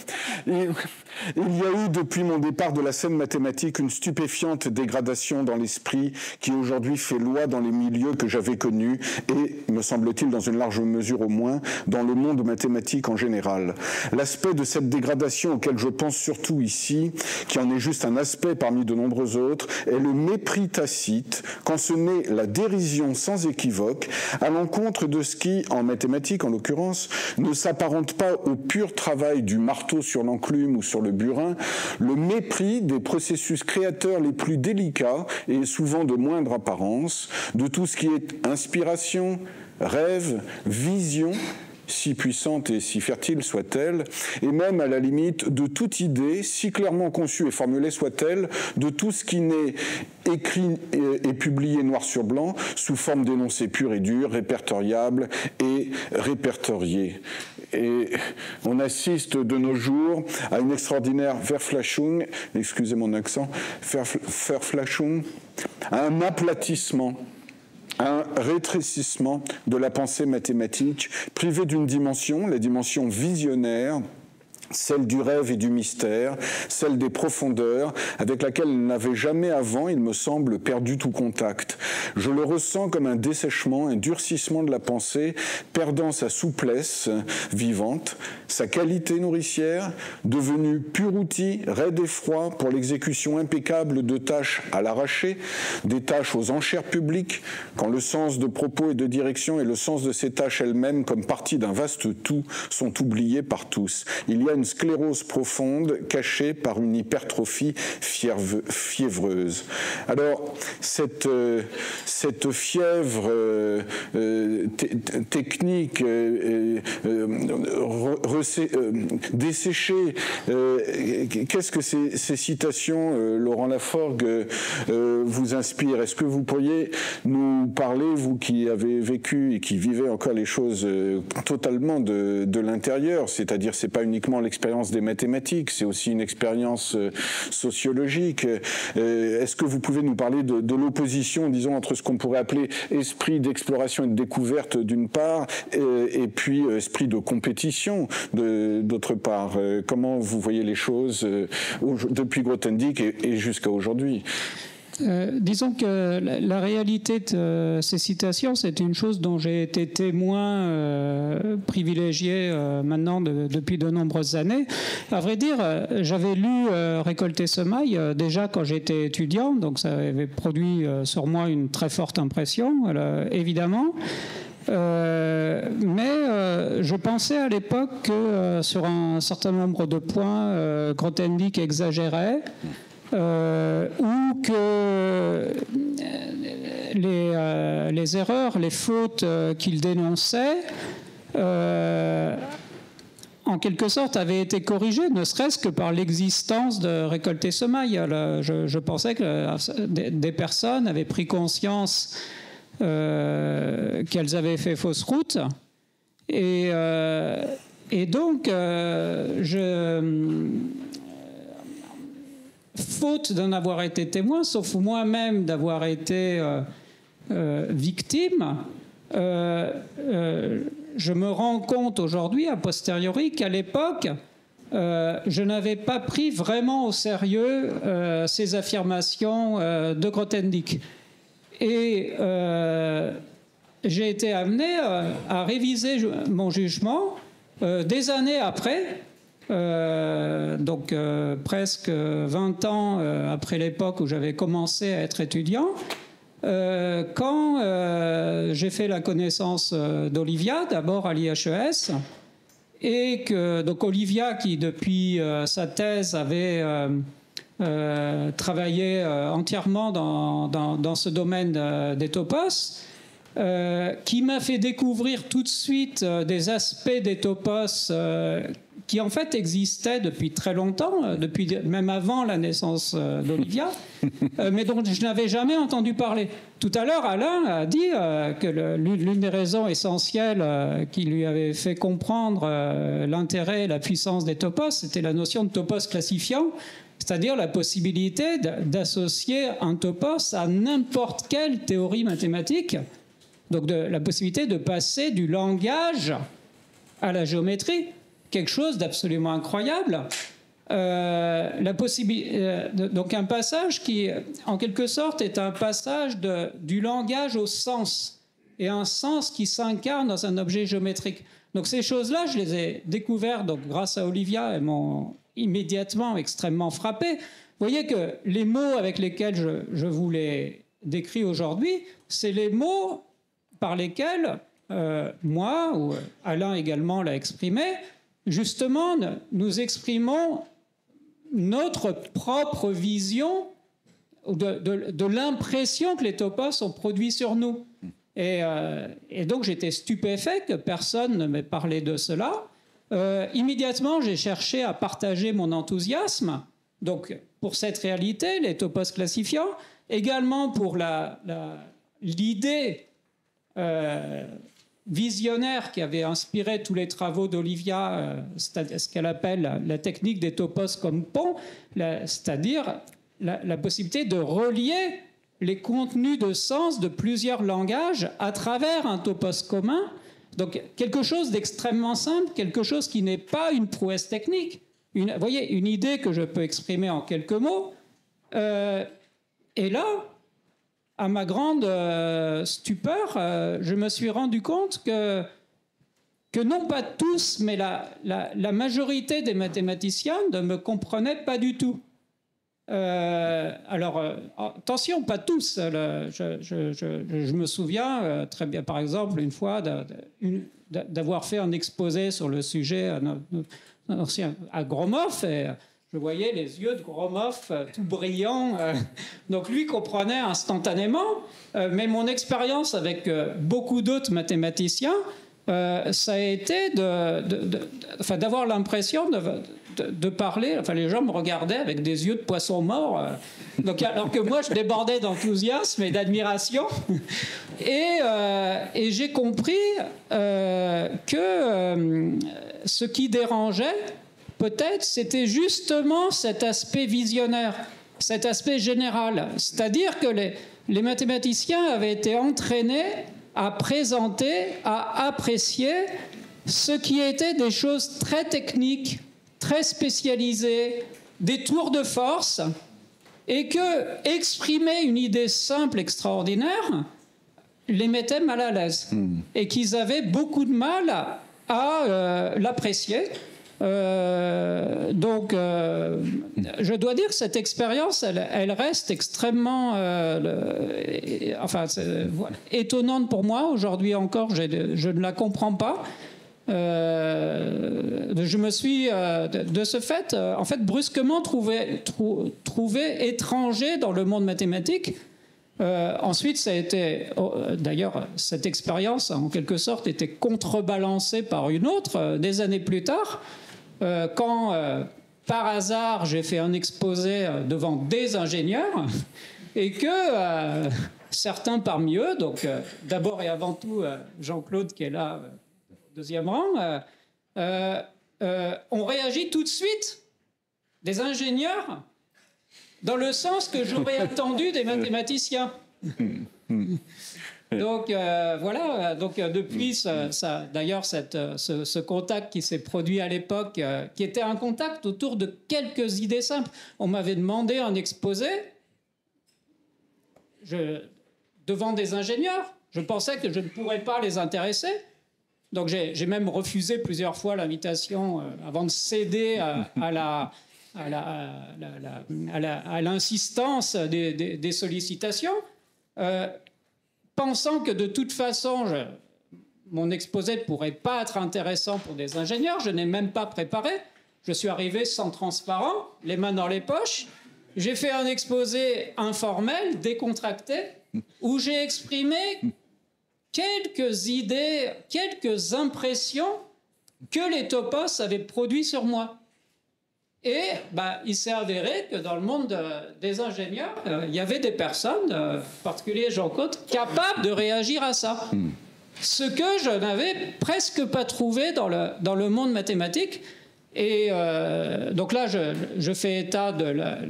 A: Il y a eu depuis mon départ de la scène mathématique une stupéfiante dégradation dans l'esprit qui aujourd'hui fait loi dans les milieux que j'avais connus et, me semble-t-il, dans une large mesure au moins, dans le monde mathématique en général. L'aspect de cette dégradation auquel je pense surtout ici, qui en est juste un aspect parmi de nombreux autres, est le mépris tacite, quand ce n'est la dérision sans équivoque, à l'encontre de ce qui, en mathématiques en l'occurrence, ne s'apparente pas au pur travail du marteau sur l'enclume ou sur le burin, le mépris des processus créateurs les plus délicats et souvent de moindre apparence, de tout ce qui est inspiration, rêve, vision, si puissante et si fertile soit-elle, et même à la limite de toute idée, si clairement conçue et formulée soit-elle, de tout ce qui n'est écrit et publié noir sur blanc sous forme d'énoncés purs et durs, répertoriables et répertoriés. Et on assiste de nos jours à une extraordinaire Verflachung, excusez mon accent, Verflachung, à un aplatissement, un rétrécissement de la pensée mathématique, privée d'une dimension, la dimension visionnaire, celle du rêve et du mystère, celle des profondeurs, avec laquelle elle n'avait jamais avant, il me semble, perdu tout contact. Je le ressens comme un dessèchement, un durcissement de la pensée, perdant sa souplesse vivante, sa qualité nourricière, devenue pur outil, raide et froid pour l'exécution impeccable de tâches à l'arraché, des tâches aux enchères publiques, quand le sens de propos et de direction et le sens de ces tâches elles-mêmes, comme partie d'un vaste tout, sont oubliés par tous. Il y a une sclérose profonde cachée par une hypertrophie fiévreuse. Alors, cette fièvre technique desséchée, qu'est-ce que ces citations, Laurent Laforgue, vous inspirent? Est-ce que vous pourriez nous parler, vous qui avez vécu et qui vivez encore les choses totalement de l'intérieur, c'est-à-dire c'est pas uniquement l'expérience des mathématiques, c'est aussi une expérience sociologique. Est-ce que vous pouvez nous parler de l'opposition, disons, entre ce qu'on pourrait appeler esprit d'exploration et de découverte d'une part, et puis esprit de compétition d'autre part? Comment vous voyez les choses depuis Grothendieck et jusqu'à aujourd'hui?
D: Disons que la réalité de ces citations, c'est une chose dont j'ai été témoin privilégié maintenant depuis de nombreuses années. À vrai dire, j'avais lu Récoltes et Semailles déjà quand j'étais étudiant, donc ça avait produit sur moi une très forte impression, évidemment. Mais je pensais à l'époque que sur un certain nombre de points, Grothendieck exagérait. Ou que les erreurs, les fautes qu'il dénonçait, en quelque sorte, avaient été corrigées, ne serait-ce que par l'existence de Récoltes et Semailles. Je pensais que des personnes avaient pris conscience qu'elles avaient fait fausse route, et donc faute d'en avoir été témoin, sauf moi-même d'avoir été victime, je me rends compte aujourd'hui, a posteriori, qu'à l'époque, je n'avais pas pris vraiment au sérieux ces affirmations de Grothendieck. Et j'ai été amené à réviser mon jugement des années après, donc presque 20 ans après l'époque où j'avais commencé à être étudiant, quand j'ai fait la connaissance d'Olivia, d'abord à l'IHES, et que donc Olivia, qui depuis sa thèse avait travaillé entièrement dans ce domaine des topos, qui m'a fait découvrir tout de suite des aspects des topos qui en fait existaient depuis très longtemps, depuis même avant la naissance d'Olivia, mais dont je n'avais jamais entendu parler. Tout à l'heure, Alain a dit que l'une des raisons essentielles qui lui avait fait comprendre l'intérêt et la puissance des topos, c'était la notion de topos classifiant, c'est-à-dire la possibilité d'associer un topos à n'importe quelle théorie mathématique. Donc la possibilité de passer du langage à la géométrie, quelque chose d'absolument incroyable. Donc un passage qui, en quelque sorte, est un passage du langage au sens, et un sens qui s'incarne dans un objet géométrique. Donc ces choses-là, je les ai découvertes grâce à Olivia, elles m'ont immédiatement extrêmement frappé. Vous voyez que les mots avec lesquels je vous les décris aujourd'hui, c'est les mots par lesquels moi, ou Alain également l'a exprimé, justement, nous exprimons notre propre vision de l'impression que les topos ont produit sur nous. Et donc j'étais stupéfait que personne ne m'ait parlé de cela. Immédiatement, j'ai cherché à partager mon enthousiasme, donc pour cette réalité, les topos classifiants, également pour l'idée visionnaire qui avait inspiré tous les travaux d'Olivia, ce qu'elle appelle la technique des topos comme pont, c'est-à-dire la possibilité de relier les contenus de sens de plusieurs langages à travers un topos commun. Donc quelque chose d'extrêmement simple, quelque chose qui n'est pas une prouesse technique. Vous voyez, une idée que je peux exprimer en quelques mots. Et là, à ma grande stupeur, je me suis rendu compte que non pas tous, mais la majorité des mathématiciens ne me comprenaient pas du tout. Alors, attention, pas tous. Je me souviens très bien, par exemple, une fois d'avoir fait un exposé sur le sujet à Gromov, et je voyais les yeux de Gromov tout brillants. Donc lui comprenait instantanément. Mais mon expérience avec beaucoup d'autres mathématiciens, ça a été d'avoir l'impression de parler. Enfin, les gens me regardaient avec des yeux de poisson mort. Donc, alors que moi, je débordais d'enthousiasme et d'admiration. Et j'ai compris que ce qui dérangeait, peut-être, c'était justement cet aspect visionnaire, cet aspect général. C'est-à-dire que les mathématiciens avaient été entraînés à présenter, à apprécier ce qui était des choses très techniques, très spécialisées, des tours de force, et que exprimer une idée simple, extraordinaire, les mettait mal à l'aise, et qu'ils avaient beaucoup de mal à l'apprécier. Donc, je dois dire que cette expérience, elle reste extrêmement étonnante pour moi. Aujourd'hui encore, je ne la comprends pas. Je me suis, de ce fait, en fait, brusquement trouvé étranger dans le monde mathématique. Ensuite, ça a été, d'ailleurs, cette expérience, en quelque sorte, était contrebalancée par une autre, des années plus tard, quand, par hasard, j'ai fait un exposé devant des ingénieurs, et que certains parmi eux, donc d'abord et avant tout Jean-Claude qui est là, deuxième rang, ont réagi tout de suite, des ingénieurs, dans le sens que j'aurais attendu des mathématiciens. Donc voilà, donc depuis d'ailleurs ce contact qui s'est produit à l'époque, qui était un contact autour de quelques idées simples. On m'avait demandé un exposé devant des ingénieurs, Je pensais que je ne pourrais pas les intéresser. Donc j'ai même refusé plusieurs fois l'invitation avant de céder à l'insistance des sollicitations, pensant que de toute façon, mon exposé ne pourrait pas être intéressant pour des ingénieurs. Je n'ai même pas préparé. Je suis arrivé sans transparent, les mains dans les poches. J'ai fait un exposé informel, décontracté, où j'ai exprimé quelques idées, quelques impressions que les topos avaient produits sur moi. Et il s'est avéré que dans le monde des ingénieurs, il y avait des personnes, en particulier Jean Côte, capables de réagir à ça. Ce que je n'avais presque pas trouvé dans le monde mathématique. Et donc là, je fais état de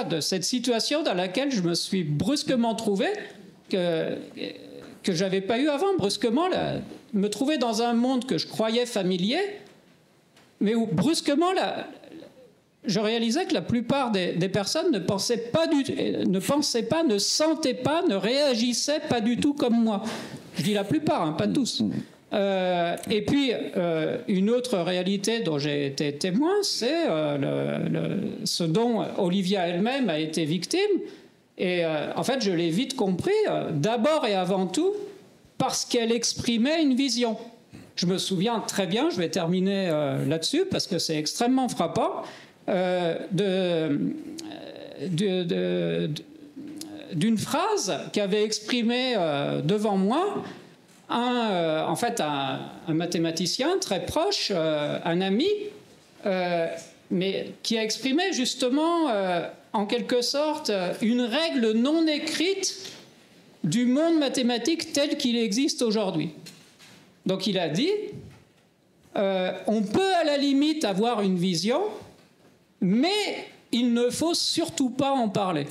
D: de cette situation dans laquelle je me suis brusquement trouvé, que je n'avais pas eu avant, brusquement, me trouver dans un monde que je croyais familier, mais où brusquement, je réalisais que la plupart des personnes ne pensaient pas, ne sentaient pas, ne réagissaient pas du tout comme moi. Je dis la plupart, hein, pas tous. Et puis, une autre réalité dont j'ai été témoin, c'est ce dont Olivia elle-même a été victime. Et en fait, je l'ai vite compris, d'abord et avant tout, parce qu'elle exprimait une vision. Je me souviens très bien, je vais terminer là-dessus, parce que c'est extrêmement frappant, d'une phrase qu'avait exprimée devant moi un mathématicien très proche, un ami, mais qui a exprimé justement, en quelque sorte, une règle non écrite du monde mathématique tel qu'il existe aujourd'hui. Donc il a dit, on peut à la limite avoir une vision, mais il ne faut surtout pas en parler.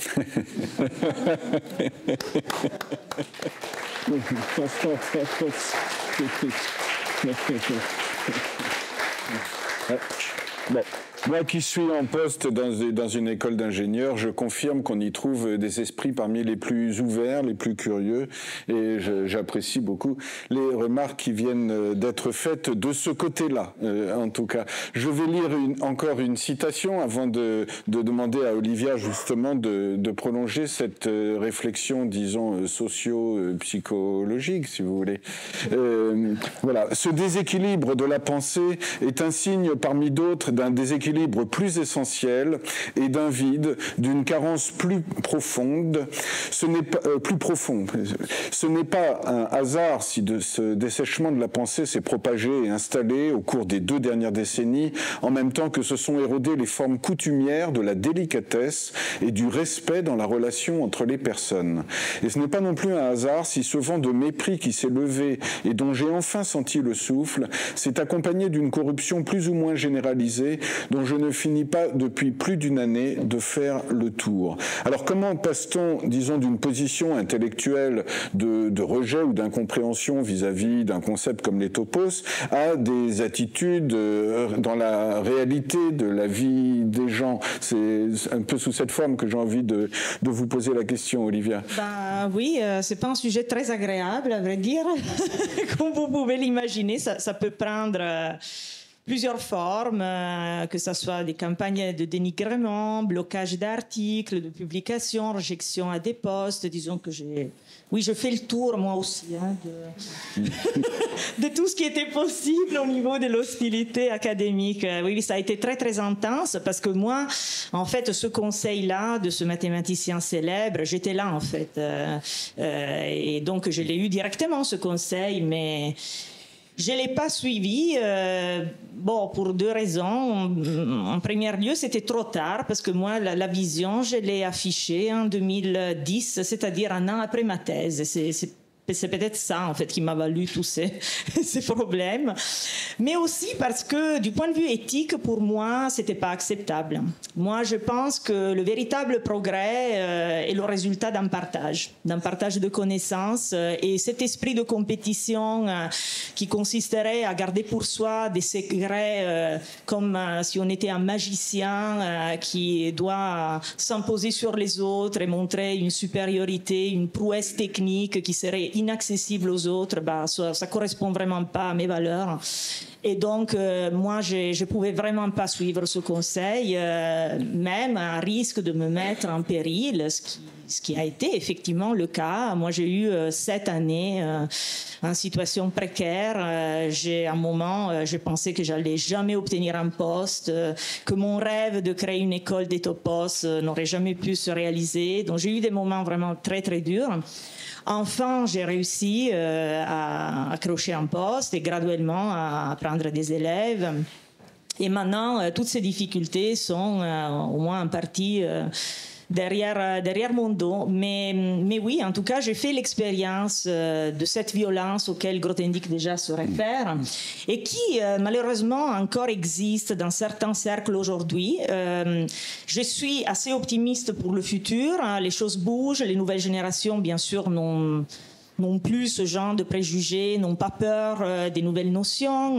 A: Bon. Moi qui suis en poste dans une école d'ingénieurs, je confirme qu'on y trouve des esprits parmi les plus ouverts, les plus curieux, et j'apprécie beaucoup les remarques qui viennent d'être faites de ce côté-là, en tout cas. Je vais lire encore une citation avant de demander à Olivia justement de prolonger cette réflexion, disons, socio-psychologique, si vous voulez. Voilà. Ce déséquilibre de la pensée est un signe parmi d'autres d'un déséquilibre plus essentiel et d'un vide, d'une carence plus profonde. Ce n'est pas Ce n'est pas un hasard si ce dessèchement de la pensée s'est propagé et installé au cours des 2 dernières décennies, en même temps que se sont érodées les formes coutumières de la délicatesse et du respect dans la relation entre les personnes. Et ce n'est pas non plus un hasard si ce vent de mépris qui s'est levé et dont j'ai enfin senti le souffle s'est accompagné d'une corruption plus ou moins généralisée dont je ne finis pas depuis plus d'une année de faire le tour. Alors comment passe-t-on, disons, d'une position intellectuelle de rejet ou d'incompréhension vis-à-vis d'un concept comme les topos à des attitudes dans la réalité de la vie des gens? C'est un peu sous cette forme que j'ai envie de vous poser la question, Olivia.
E: Oui, c'est pas un sujet très agréable, à vrai dire. Comme vous pouvez l'imaginer, ça peut prendre plusieurs formes, que ce soit des campagnes de dénigrement, blocage d'articles, de publications, rejection à des postes. Disons que je fais le tour, moi aussi, de tout ce qui était possible au niveau de l'hostilité académique. Oui, ça a été très, très intense parce que moi, en fait, ce conseil-là de ce mathématicien célèbre, j'étais là, en fait. Et donc, je l'ai eu directement, ce conseil, mais je ne l'ai pas suivi, pour 2 raisons. En premier lieu, c'était trop tard, parce que moi, la vision, je l'ai affichée en 2010, c'est-à-dire un an après ma thèse. C'est peut-être ça, en fait, qui m'a valu tous ces problèmes. Mais aussi parce que, du point de vue éthique, pour moi, c'était pas acceptable. Moi, je pense que le véritable progrès est le résultat d'un partage de connaissances. Et cet esprit de compétition qui consisterait à garder pour soi des secrets comme si on était un magicien qui doit s'imposer sur les autres et montrer une supériorité, une prouesse technique qui serait inaccessible aux autres, ça correspond vraiment pas à mes valeurs. Et donc, moi, je pouvais vraiment pas suivre ce conseil, même à risque de me mettre en péril, ce qui a été effectivement le cas. Moi, j'ai eu 7 années en situation précaire. À un moment, je pensais que j'allais jamais obtenir un poste, que mon rêve de créer une école des topos n'aurait jamais pu se réaliser. Donc, j'ai eu des moments vraiment très, très durs. Enfin, j'ai réussi à accrocher un poste et graduellement à prendre des élèves. Et maintenant, toutes ces difficultés sont au moins en partie derrière mon dos. Mais oui, en tout cas, j'ai fait l'expérience de cette violence auquel Grothendieck déjà se réfère et qui, malheureusement, encore existe dans certains cercles aujourd'hui. Je suis assez optimiste pour le futur. Les choses bougent. Les nouvelles générations, bien sûr, n'ont plus ce genre de préjugés, n'ont pas peur des nouvelles notions,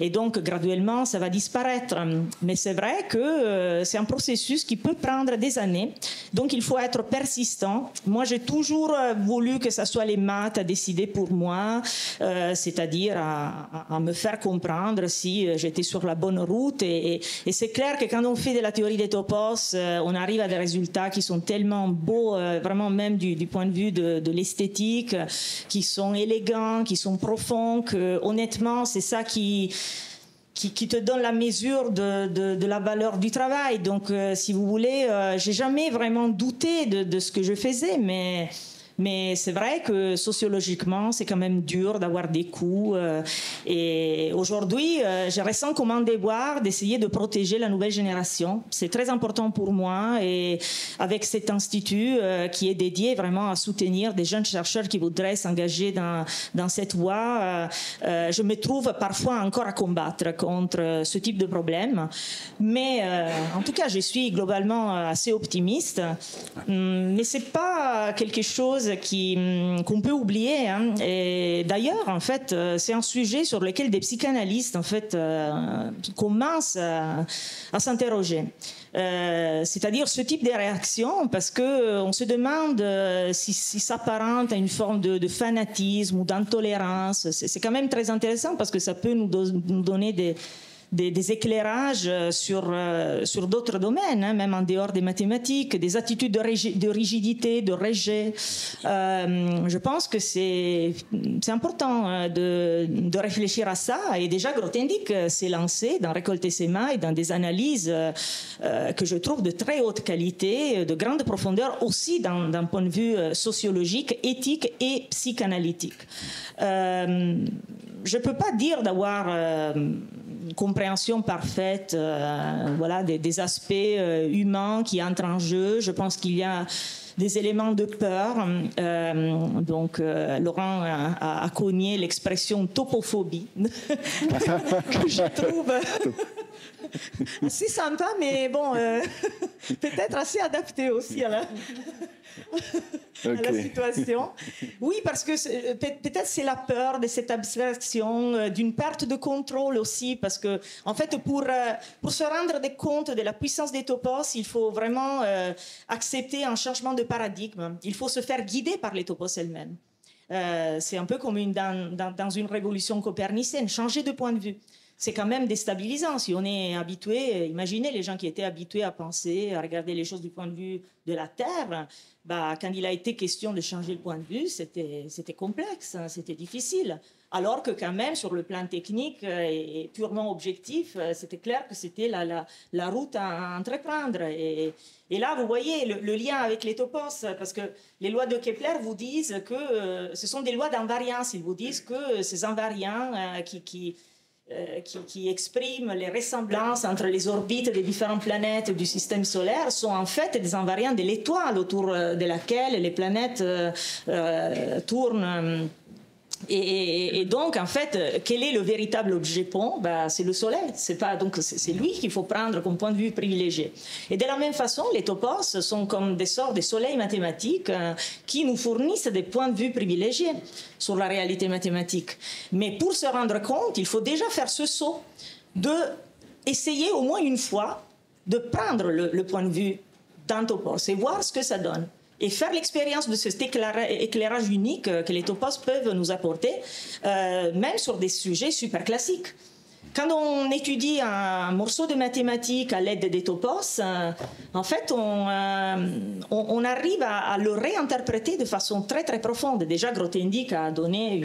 E: et donc graduellement ça va disparaître. Mais c'est vrai que c'est un processus qui peut prendre des années, donc il faut être persistant. Moi, j'ai toujours voulu que ce soit les maths à décider pour moi, c'est-à-dire à me faire comprendre si j'étais sur la bonne route, et c'est clair que quand on fait de la théorie des topos, on arrive à des résultats qui sont tellement beaux, vraiment même du point de vue de l'esthétique, qui sont élégants, qui sont profonds, que honnêtement, c'est ça qui te donne la mesure de la valeur du travail. Donc, si vous voulez, j'ai jamais vraiment douté de ce que je faisais, mais c'est vrai que sociologiquement, c'est quand même dur d'avoir des coups. Et aujourd'hui, je ressens comme un devoir d'essayer de protéger la nouvelle génération. C'est très important pour moi. Et avec cet institut qui est dédié vraiment à soutenir des jeunes chercheurs qui voudraient s'engager dans cette voie, je me trouve parfois encore à combattre contre ce type de problème. Mais en tout cas, je suis globalement assez optimiste. Mais c'est pas quelque chose qu'on peut oublier. Hein. Et d'ailleurs, en fait, c'est un sujet sur lequel des psychanalystes, en fait, commencent à s'interroger. C'est-à-dire ce type de réaction, parce qu'on se demande si ça s'apparente à une forme de fanatisme ou d'intolérance. C'est quand même très intéressant parce que ça peut nous donner des éclairages sur d'autres domaines, hein, même en dehors des mathématiques, des attitudes de rigidité, de rejet. Je pense que c'est important de réfléchir à ça. Et déjà, Grothendieck s'est lancé dans Récolter ses mailles, dans des analyses que je trouve de très haute qualité, de grande profondeur, aussi d'un point de vue sociologique, éthique et psychanalytique. Je ne peux pas dire d'avoir compréhension parfaite voilà, des aspects humains qui entrent en jeu. Je pense qu'il y a des éléments de peur. Donc, Laurent a cogné l'expression topophobie, que je trouve assez sympa, mais bon, peut-être assez adapté aussi à la situation. Oui, parce que peut-être c'est la peur de cette abstraction, d'une perte de contrôle aussi, parce que en fait, pour se rendre compte de la puissance des topos, il faut vraiment accepter un changement de paradigme. Il faut se faire guider par les topos elles-mêmes. C'est un peu comme dans une révolution copernicienne, changer de point de vue. C'est quand même déstabilisant. Si on est habitué, imaginez les gens qui étaient habitués à penser, à regarder les choses du point de vue de la Terre, quand il a été question de changer le point de vue, c'était complexe, hein, c'était difficile. Alors que quand même, sur le plan technique et purement objectif, c'était clair que c'était la route à entreprendre. Et là, vous voyez le lien avec les topos, parce que les lois de Kepler vous disent que ce sont des lois d'invariance. Ils vous disent que ces invariants qui expriment les ressemblances entre les orbites des différentes planètes du système solaire sont en fait des invariants de l'étoile autour de laquelle les planètes tournent. Et donc, en fait, quel est le véritable objet pont? C'est le Soleil. C'est lui qu'il faut prendre comme point de vue privilégié. Et de la même façon, les topos sont comme des sortes de soleils mathématiques qui nous fournissent des points de vue privilégiés sur la réalité mathématique. Mais pour se rendre compte, il faut déjà faire ce saut d'essayer au moins une fois de prendre le point de vue d'un topos et voir ce que ça donne. Et faire l'expérience de cet éclairage unique que les topos peuvent nous apporter, même sur des sujets super classiques. Quand on étudie un morceau de mathématiques à l'aide des topos, en fait, on arrive à le réinterpréter de façon très très profonde. Déjà, Grothendieck a donné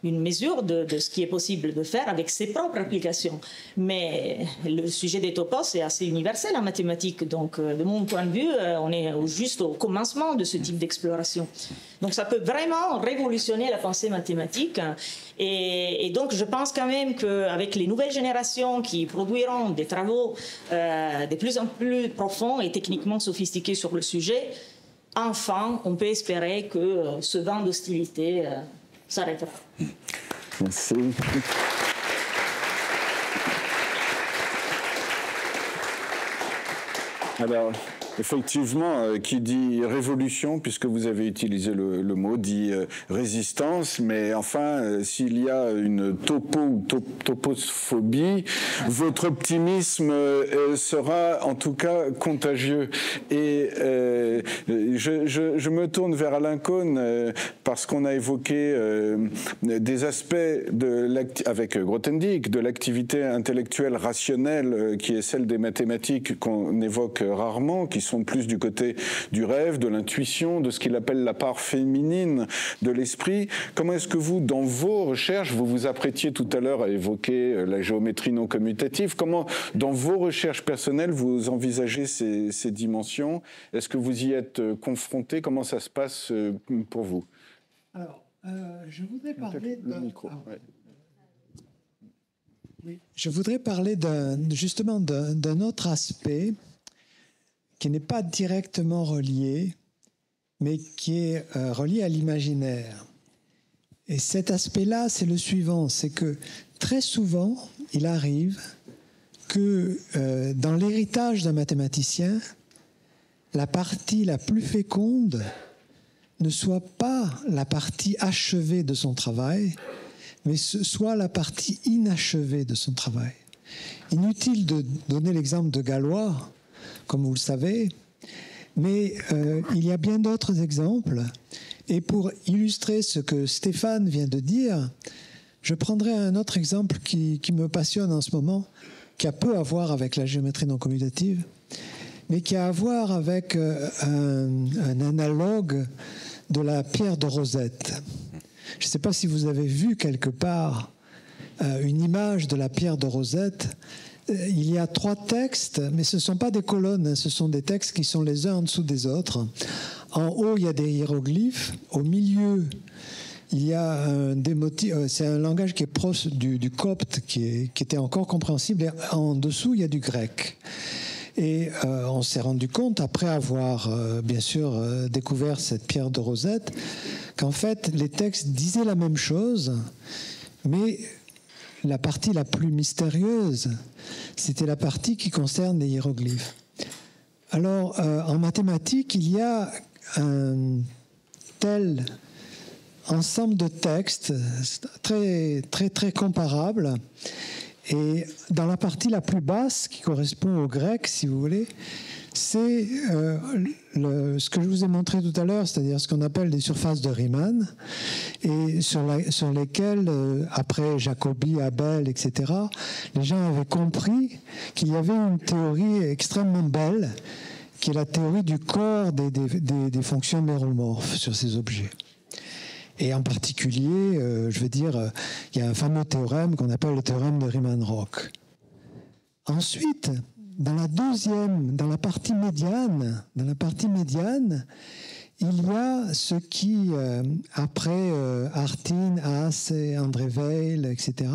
E: une mesure de ce qui est possible de faire avec ses propres applications. Mais le sujet des topos est assez universel en mathématiques. Donc, de mon point de vue, on est juste au commencement de ce type d'exploration. Donc, ça peut vraiment révolutionner la pensée mathématique. Et donc, je pense quand même qu'avec les nouvelles générations qui produiront des travaux de plus en plus profonds et techniquement sophistiqués sur le sujet, enfin, on peut espérer que ce vent d'hostilité s'arrêtera.
A: Merci. Alors, effectivement, qui dit révolution, puisque vous avez utilisé le mot, dit résistance, mais enfin, s'il y a une topophobie, votre optimisme sera en tout cas contagieux. Et je me tourne vers Alain Cohn, parce qu'on a évoqué des aspects avec Grothendieck, de l'activité intellectuelle rationnelle, qui est celle des mathématiques qu'on évoque rarement, qui sont plus du côté du rêve, de l'intuition, de ce qu'il appelle la part féminine de l'esprit. Comment est-ce que vous, dans vos recherches, vous vous apprêtiez tout à l'heure à évoquer la géométrie non commutative, comment, dans vos recherches personnelles, vous envisagez ces dimensions? Est-ce que vous y êtes confronté? Comment ça se passe pour vous?
C: Alors, je voudrais parler Je voudrais parler justement d'un autre aspect qui n'est pas directement relié, mais qui est relié à l'imaginaire. Et cet aspect-là, c'est le suivant, c'est que très souvent, il arrive que dans l'héritage d'un mathématicien, la partie la plus féconde ne soit pas la partie achevée de son travail, mais soit la partie inachevée de son travail. Inutile de donner l'exemple de Galois, comme vous le savez, mais il y a bien d'autres exemples. Et pour illustrer ce que Stéphane vient de dire, je prendrai un autre exemple qui me passionne en ce moment, qui a peu à voir avec la géométrie non commutative, mais qui a à voir avec un analogue de la pierre de Rosette. Je ne sais pas si vous avez vu quelque part une image de la pierre de Rosette. Il y a 3 textes, mais ce ne sont pas des colonnes, ce sont des textes qui sont les uns en dessous des autres. En haut, il y a des hiéroglyphes. Au milieu, il y a des motifs. C'est un langage qui est proche du copte, qui était encore compréhensible. Et en dessous, il y a du grec. Et on s'est rendu compte, après avoir bien sûr découvert cette pierre de Rosette, qu'en fait, les textes disaient la même chose, mais la partie la plus mystérieuse, c'était la partie qui concerne les hiéroglyphes. Alors, en mathématiques, il y a un tel ensemble de textes très, très, très comparables. Et dans la partie la plus basse, qui correspond au grec, si vous voulez, c'est ce que je vous ai montré tout à l'heure, c'est-à-dire ce qu'on appelle des surfaces de Riemann, et sur lesquelles, après Jacobi, Abel, etc., les gens avaient compris qu'il y avait une théorie extrêmement belle, qui est la théorie du corps des fonctions méromorphes sur ces objets. Et en particulier, je veux dire, il y a un fameux théorème qu'on appelle le théorème de Riemann-Roch. Ensuite, dans la partie médiane, il y a ce qui, après Artin, Haas, André Weil, etc.,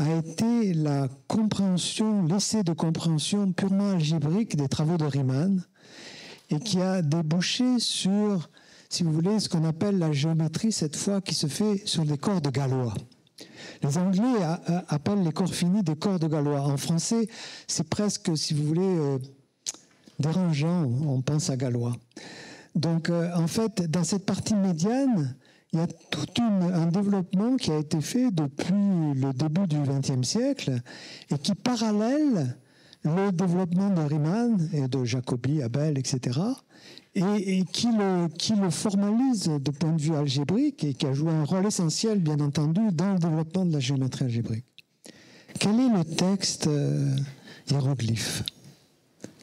C: a été la compréhension, l'essai de compréhension purement algébrique des travaux de Riemann et qui a débouché sur, si vous voulez, ce qu'on appelle la géométrie, cette fois, qui se fait sur des cordes galois. Les Anglais appellent les corps finis des cordes galois. En français, c'est presque, si vous voulez, dérangeant, on pense à galois. Donc, en fait, dans cette partie médiane, il y a tout un développement qui a été fait depuis le début du XXe siècle et qui parallèle le développement de Riemann et de Jacobi, Abel, etc., et qui le formalise de point de vue algébrique et qui a joué un rôle essentiel, bien entendu, dans le développement de la géométrie algébrique. Quel est le texte hiéroglyphe?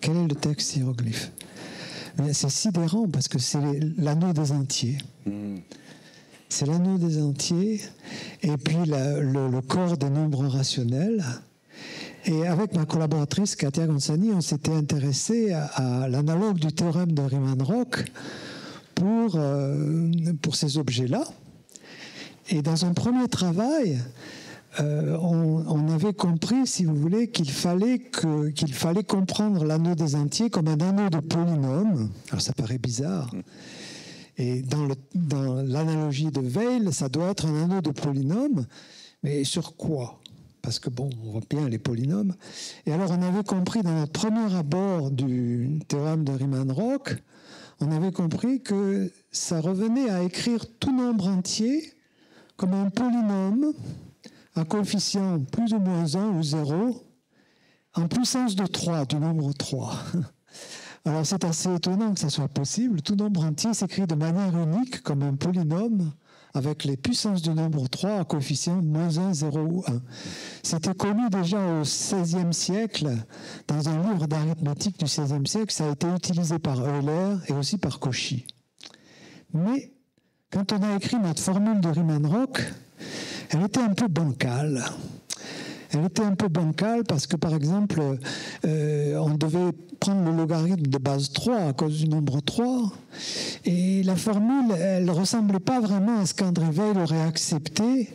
C: Quel est le texte hiéroglyphe? C'est sidérant parce que c'est l'anneau des entiers. C'est l'anneau des entiers et puis le corps des nombres rationnels. Et avec ma collaboratrice Katia Gonzani, on s'était intéressé à l'analogue du théorème de Riemann-Roch pour ces objets-là. Et dans un premier travail, on avait compris, si vous voulez, qu'il fallait comprendre l'anneau des entiers comme un anneau de polynôme. Alors ça paraît bizarre. Et dans l'analogie de Weil, ça doit être un anneau de polynôme, mais sur quoi? Parce que bon, on voit bien les polynômes. Et alors on avait compris dans notre premier abord du théorème de Riemann-Roch, on avait compris que ça revenait à écrire tout nombre entier comme un polynôme à coefficient plus ou moins 1 ou 0 en puissance de 3, du nombre 3. Alors c'est assez étonnant que ça soit possible. Tout nombre entier s'écrit de manière unique comme un polynôme avec les puissances du nombre 3 à coefficient moins 1, 0 ou 1. C'était connu déjà au XVIe siècle, dans un livre d'arithmétique du XVIe siècle, ça a été utilisé par Euler et aussi par Cauchy. Mais quand on a écrit notre formule de Riemann-Roch, elle était un peu bancale. Elle était un peu bancale parce que, par exemple, on devait prendre le logarithme de base 3 à cause du nombre 3. Et la formule, elle ne ressemblait pas vraiment à ce qu'André Weil aurait accepté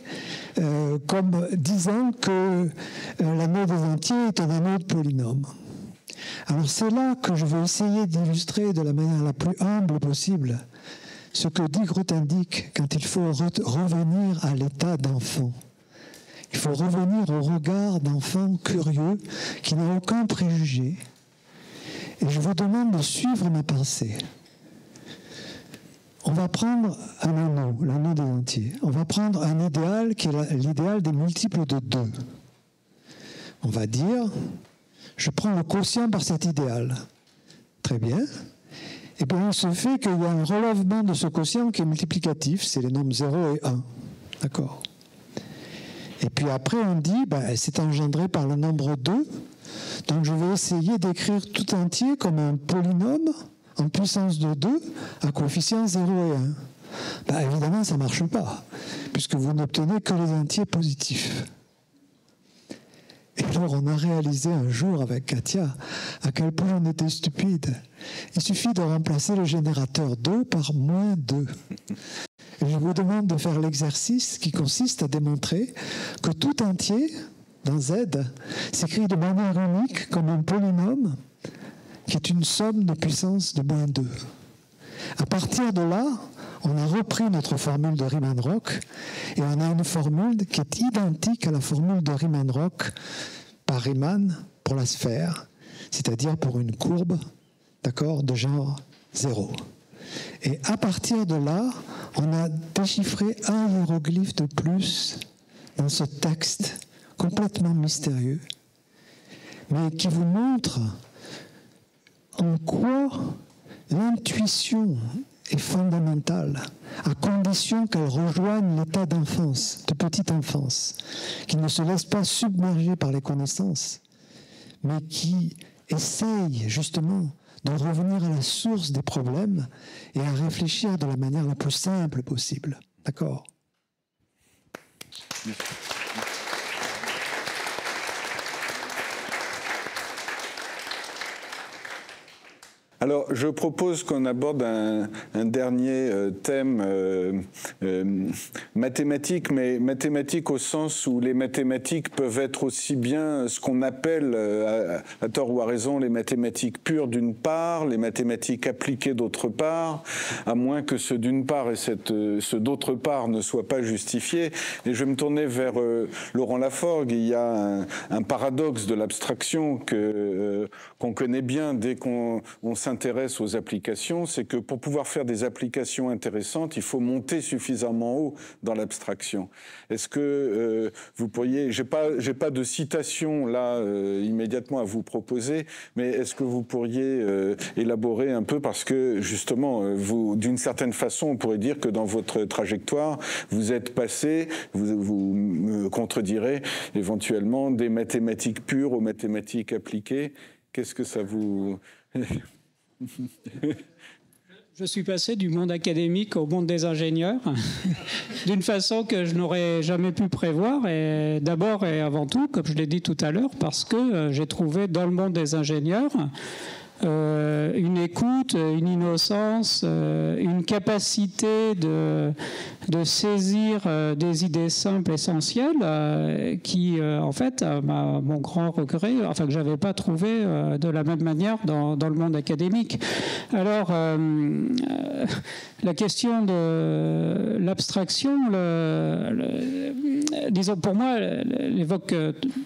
C: comme disant que l'anneau des entiers est un anneau de polynôme. Alors c'est là que je vais essayer d'illustrer de la manière la plus humble possible ce que dit Grothendieck quand il faut revenir à l'état d'enfant. Il faut revenir au regard d'enfant curieux qui n'a aucun préjugé. Et je vous demande de suivre ma pensée. On va prendre un anneau, l'anneau des entiers. On va prendre un idéal qui est l'idéal des multiples de 2. On va dire, je prends le quotient par cet idéal. Très bien. Et bien, il se fait qu'il y a un relèvement de ce quotient qui est multiplicatif, c'est les nombres 0 et 1. D'accord. Et puis après, on dit, c'est engendré par le nombre 2. Donc je vais essayer d'écrire tout entier comme un polynôme en puissance de 2 à coefficient 0 et 1. Évidemment, ça ne marche pas, puisque vous n'obtenez que les entiers positifs. Et alors, on a réalisé un jour avec Katia à quel point on était stupide. Il suffit de remplacer le générateur 2 par moins 2. Et je vous demande de faire l'exercice qui consiste à démontrer que tout entier, dans Z, s'écrit de manière unique comme un polynôme qui est une somme de puissance de moins 2. À partir de là, on a repris notre formule de Riemann-Roch et on a une formule qui est identique à la formule de Riemann-Roch par Riemann pour la sphère, c'est-à-dire pour une courbe, d'accord, de genre 0. Et à partir de là, on a déchiffré un hiéroglyphe de plus dans ce texte complètement mystérieux, mais qui vous montre en quoi l'intuition est fondamentale, à condition qu'elle rejoigne l'état d'enfance, de petite enfance, qui ne se laisse pas submerger par les connaissances, mais qui essaye justement de revenir à la source des problèmes et à réfléchir de la manière la plus simple possible. D'accord ?
A: Alors, je propose qu'on aborde un dernier thème mathématique, mais mathématique au sens où les mathématiques peuvent être aussi bien ce qu'on appelle, à tort ou à raison, les mathématiques pures d'une part, les mathématiques appliquées d'autre part, à moins que ce d'une part et ce d'autre part ne soit pas justifié. Et je vais me tourner vers Laurent Laforgue. Il y a un paradoxe de l'abstraction qu'on connaît bien dès qu'on s'intéresse aux applications, c'est que pour pouvoir faire des applications intéressantes, il faut monter suffisamment haut dans l'abstraction. Est-ce que vous pourriez, j'ai pas de citation là immédiatement à vous proposer, mais est-ce que vous pourriez élaborer un peu, parce que justement, vous, d'une certaine façon, on pourrait dire que dans votre trajectoire, vous êtes passé, vous me contredirez éventuellement, des mathématiques pures aux mathématiques appliquées. Qu'est-ce que ça vous...
D: Je suis passé du monde académique au monde des ingénieurs, d'une façon que je n'aurais jamais pu prévoir. Et d'abord et avant tout, comme je l'ai dit tout à l'heure, parce que j'ai trouvé dans le monde des ingénieurs une écoute, une innocence, une capacité de saisir des idées simples, essentielles, qui, en fait, à mon grand regret, enfin que j'avais pas trouvé de la même manière dans le monde académique. Alors, la question de l'abstraction, disons pour moi, elle évoque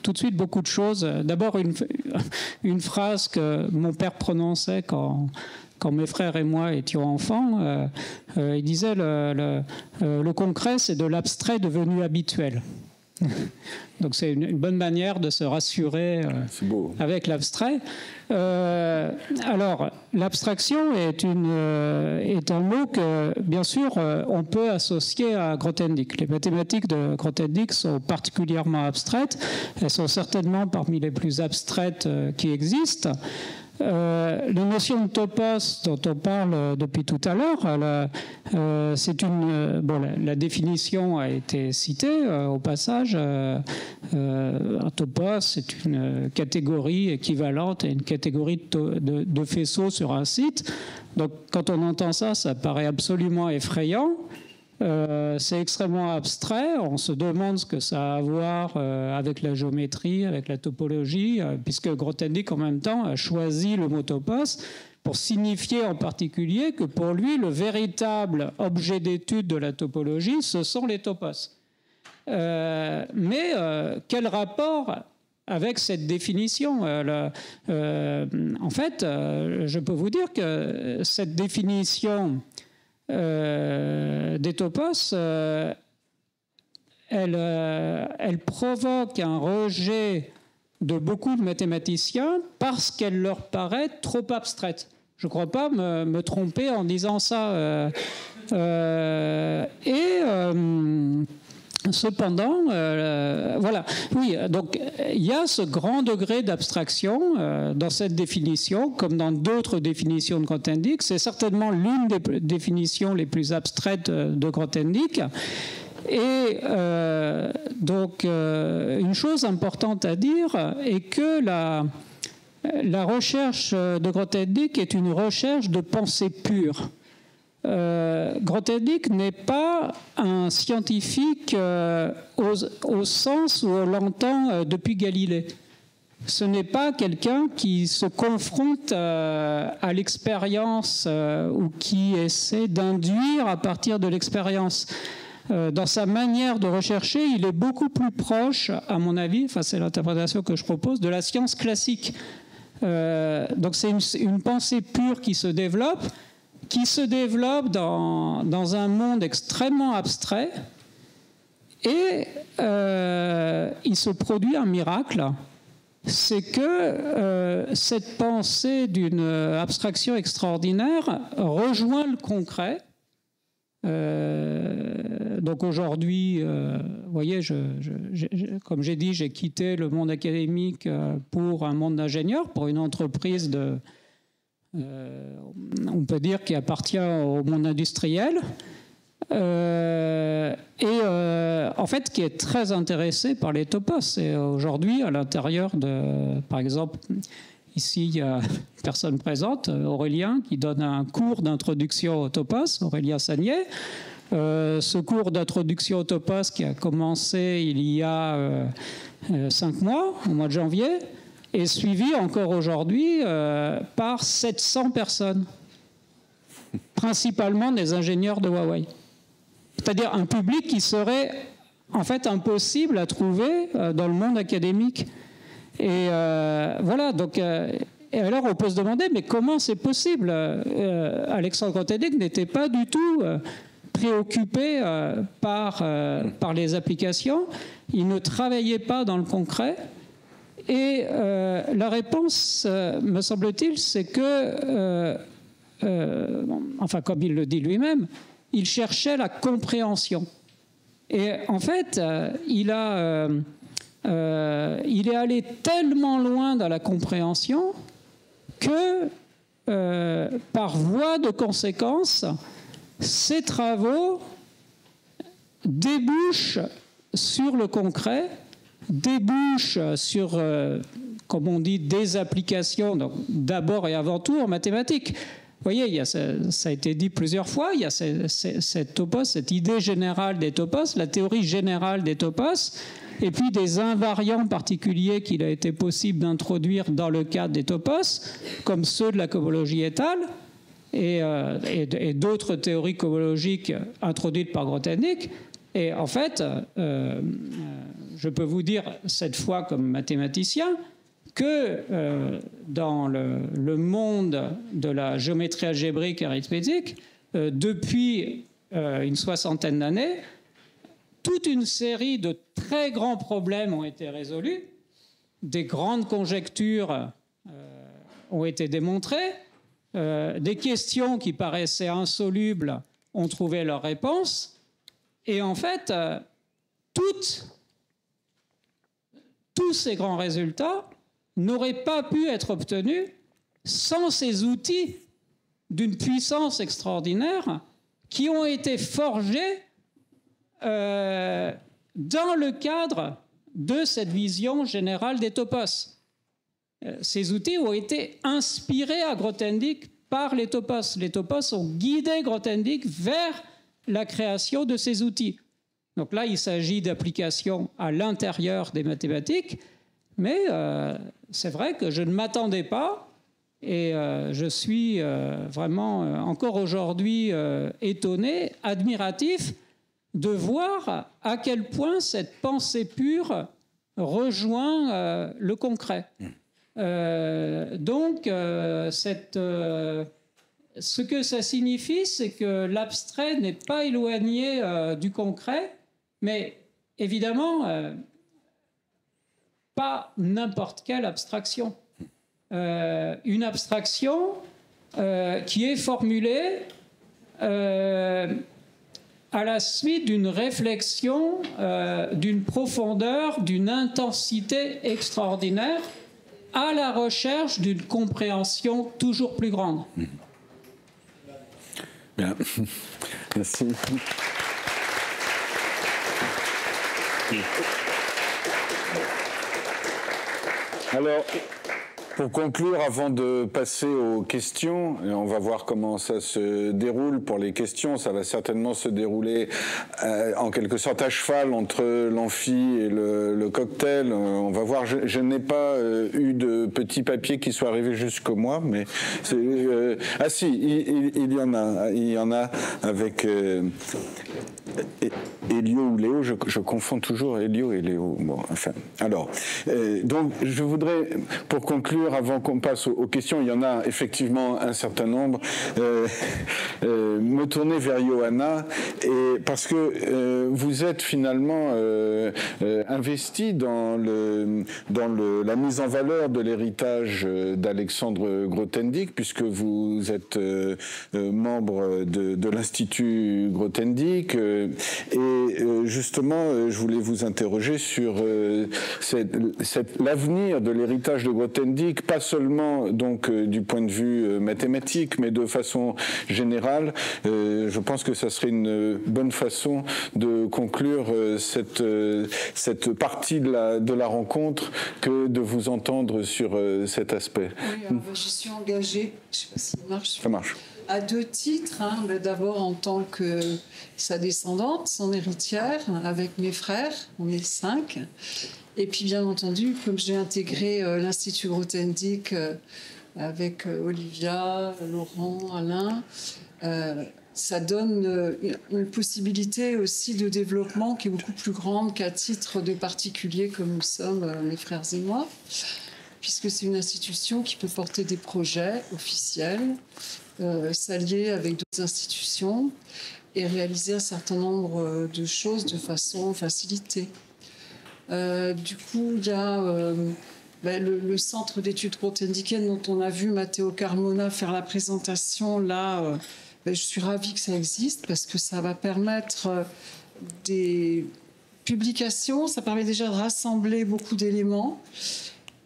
D: tout de suite beaucoup de choses. D'abord, une phrase que mon père prononçait quand mes frères et moi étions enfants. Il disait le concret, c'est de l'abstrait devenu habituel. Donc c'est une bonne manière de se rassurer avec l'abstrait. Alors, l'abstraction est un mot que, bien sûr, on peut associer à Grothendieck. Les mathématiques de Grothendieck sont particulièrement abstraites. Elles sont certainement parmi les plus abstraites qui existent. La notion de topos dont on parle depuis tout à l'heure, c'est la définition a été citée au passage. Un topos, c'est une catégorie équivalente à une catégorie de faisceaux sur un site. Donc, quand on entend ça, ça paraît absolument effrayant. C'est extrêmement abstrait, on se demande ce que ça a à voir avec la géométrie, avec la topologie, puisque Grothendieck en même temps a choisi le mot topos pour signifier en particulier que pour lui, le véritable objet d'étude de la topologie, ce sont les topos. Mais quel rapport avec cette définition? En fait, je peux vous dire que cette définition des topos, elle provoque un rejet de beaucoup de mathématiciens parce qu'elle leur paraît trop abstraite. Je ne crois pas me tromper en disant ça. Cependant, voilà. Oui, donc il y a ce grand degré d'abstraction dans cette définition, comme dans d'autres définitions de Grothendieck. C'est certainement l'une des définitions les plus abstraites de Grothendieck. Et donc, une chose importante à dire est que la recherche de Grothendieck est une recherche de pensée pure. Grothendieck n'est pas un scientifique au sens où on l'entend depuis Galilée. Ce n'est pas quelqu'un qui se confronte à l'expérience ou qui essaie d'induire à partir de l'expérience. Dans sa manière de rechercher, il est beaucoup plus proche, à mon avis, enfin c'est l'interprétation que je propose, de la science classique. Donc c'est une pensée pure qui se développe dans un monde extrêmement abstrait, et il se produit un miracle, c'est que cette pensée d'une abstraction extraordinaire rejoint le concret. Donc aujourd'hui, vous voyez, comme j'ai dit, j'ai quitté le monde académique pour un monde d'ingénieurs, pour une entreprise on peut dire qui appartient au monde industriel, en fait qui est très intéressé par les topos. Et aujourd'hui, à l'intérieur par exemple, ici, il y a personne présente, Aurélien, qui donne un cours d'introduction au topos, Aurélien Sagnier. Ce cours d'introduction au topos qui a commencé il y a 5 mois, au mois de janvier, est suivi encore aujourd'hui par 700 personnes, principalement des ingénieurs de Huawei. C'est-à-dire un public qui serait en fait impossible à trouver dans le monde académique. Et voilà, donc... et alors on peut se demander, mais comment c'est possible Alexandre Grothendieck n'était pas du tout préoccupé par les applications, il ne travaillait pas dans le concret. Et la réponse, me semble-t-il, c'est que, enfin comme il le dit lui-même, il cherchait la compréhension. Et en fait, il est allé tellement loin dans la compréhension que, par voie de conséquence, ses travaux débouchent sur le concret, débouchent sur, comme on dit, des applications, donc d'abord et avant tout en mathématiques. Vous voyez, ça a été dit plusieurs fois, il y a cette topos, cette idée générale des topos, la théorie générale des topos, et puis des invariants particuliers qu'il a été possible d'introduire dans le cadre des topos, comme ceux de la cohomologie étale, et d'autres théories cohomologiques introduites par Grothendieck. Et en fait, je peux vous dire, cette fois comme mathématicien, que dans le monde de la géométrie algébrique et arithmétique, depuis une soixantaine d'années, toute une série de très grands problèmes ont été résolus, des grandes conjectures ont été démontrées, des questions qui paraissaient insolubles ont trouvé leur réponse, et en fait, tous ces grands résultats n'auraient pas pu être obtenus sans ces outils d'une puissance extraordinaire qui ont été forgés dans le cadre de cette vision générale des topos. Ces outils ont été inspirés à Grothendieck par les topos. Les topos ont guidé Grothendieck vers la création de ces outils. Donc là, il s'agit d'applications à l'intérieur des mathématiques, mais c'est vrai que je ne m'attendais pas, et je suis vraiment encore aujourd'hui étonné, admiratif, de voir à quel point cette pensée pure rejoint le concret. Donc, ce que ça signifie, c'est que l'abstrait n'est pas éloigné du concret, mais évidemment, pas n'importe quelle abstraction. Une abstraction qui est formulée à la suite d'une réflexion, d'une profondeur, d'une intensité extraordinaire, à la recherche d'une compréhension toujours plus grande.
A: Bien, merci. Alors, pour conclure, avant de passer aux questions, on va voir comment ça se déroule pour les questions. Ça va certainement se dérouler en quelque sorte à cheval entre l'amphi et le cocktail. On va voir. Je n'ai pas eu de petits papiers qui soient arrivés jusqu'au moi, mais ah si, il y en a. Il y en a avec Elio ou Léo. Je confonds toujours Elio et Léo. Bon, enfin, alors, donc je voudrais, pour conclure, avant qu'on passe aux questions, il y en a effectivement un certain nombre, me tourner vers Johanna, et parce que vous êtes finalement investi dans la mise en valeur de l'héritage d'Alexandre Grothendieck, puisque vous êtes membre de l'Institut Grothendieck, et justement, je voulais vous interroger sur l'avenir de l'héritage de Grothendieck numérique, pas seulement donc du point de vue mathématique, mais de façon générale. Je pense que ça serait une bonne façon de conclure cette partie de la rencontre que de vous entendre sur cet aspect.
B: Oui, j'y suis engagée. Je ne sais pas si ça marche.
A: Ça marche.
B: À 2 titres. D'abord en tant que sa descendante, son héritière, avec mes frères. On est 5. Et puis, bien entendu, comme j'ai intégré l'Institut Grothendieck avec Olivia, Laurent, Alain, ça donne une possibilité aussi de développement qui est beaucoup plus grande qu'à titre de particulier comme nous sommes, mes frères et moi, puisque c'est une institution qui peut porter des projets officiels, s'allier avec d'autres institutions et réaliser un certain nombre de choses de façon facilitée. Du coup, il y a le centre d'études grothendickiennes dont on a vu Matteo Carmona faire la présentation. Là, je suis ravie que ça existe parce que ça va permettre des publications. Ça permet déjà de rassembler beaucoup d'éléments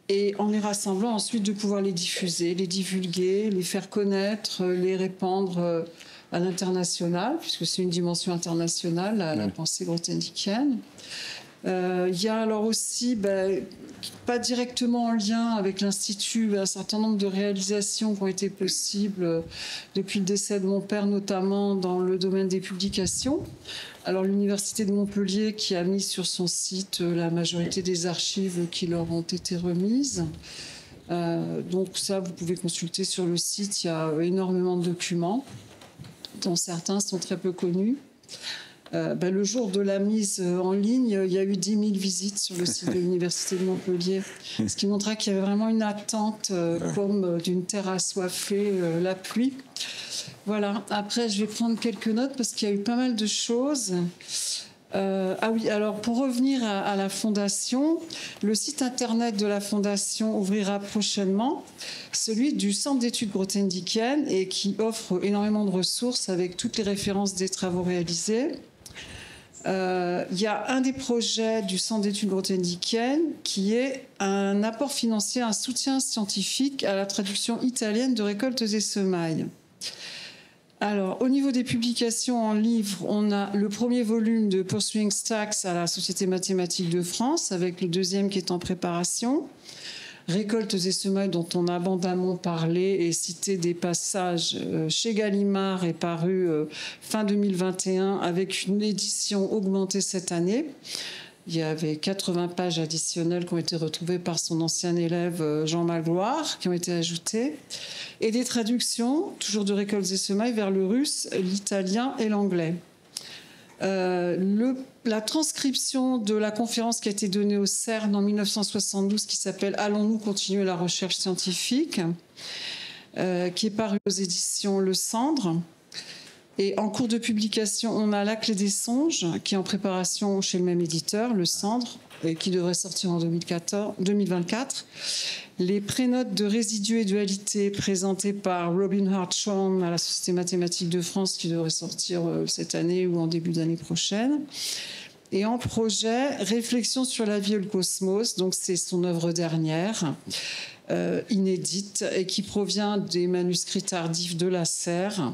B: et en les rassemblant ensuite de pouvoir les diffuser, les divulguer, les faire connaître, les répandre à l'international puisque c'est une dimension internationale, la pensée grothendickienne. Il y a alors aussi, pas directement en lien avec l'Institut, un certain nombre de réalisations qui ont été possibles depuis le décès de mon père, notamment dans le domaine des publications. Alors l'Université de Montpellier qui a mis sur son site la majorité des archives qui leur ont été remises. Donc ça, vous pouvez consulter sur le site, il y a énormément de documents, dont certains sont très peu connus. Le jour de la mise en ligne, il y a eu 10 000 visites sur le site de l'Université de Montpellier, ce qui montrait qu'il y avait vraiment une attente comme d'une terre assoiffée, la pluie. Voilà, après je vais prendre quelques notes parce qu'il y a eu pas mal de choses. Oui, alors pour revenir à la Fondation, le site internet de la Fondation ouvrira prochainement, celui du Centre d'études grothendickiennes et qui offre énormément de ressources avec toutes les références des travaux réalisés. Il y a un des projets du Centre d'études grothendickiennes qui est un apport financier, un soutien scientifique à la traduction italienne de Récoltes et Semailles. Alors, au niveau des publications en livres, on a le premier volume de Pursuing Stacks à la Société mathématique de France, avec le deuxième qui est en préparation. Récoltes et Semailles, dont on a abondamment parlé et cité des passages chez Gallimard, est paru fin 2021 avec une édition augmentée cette année. Il y avait 80 pages additionnelles qui ont été retrouvées par son ancien élève Jean Magloire, qui ont été ajoutées, et des traductions, toujours de Récoltes et Semailles, vers le russe, l'italien et l'anglais. La transcription de la conférence qui a été donnée au CERN en 1972, qui s'appelle « Allons-nous continuer la recherche scientifique ?», qui est parue aux éditions Le Cendre. Et en cours de publication, on a La Clé des songes, qui est en préparation chez le même éditeur, Le Cendre, et qui devrait sortir en 2024. Les prénotes de résidus et dualité présentées par Robin Hartshorne à la Société mathématique de France, qui devrait sortir cette année ou en début d'année prochaine. Et en projet, Réflexion sur la vie et le cosmos, donc c'est son œuvre dernière, inédite, et qui provient des manuscrits tardifs de Lasserre.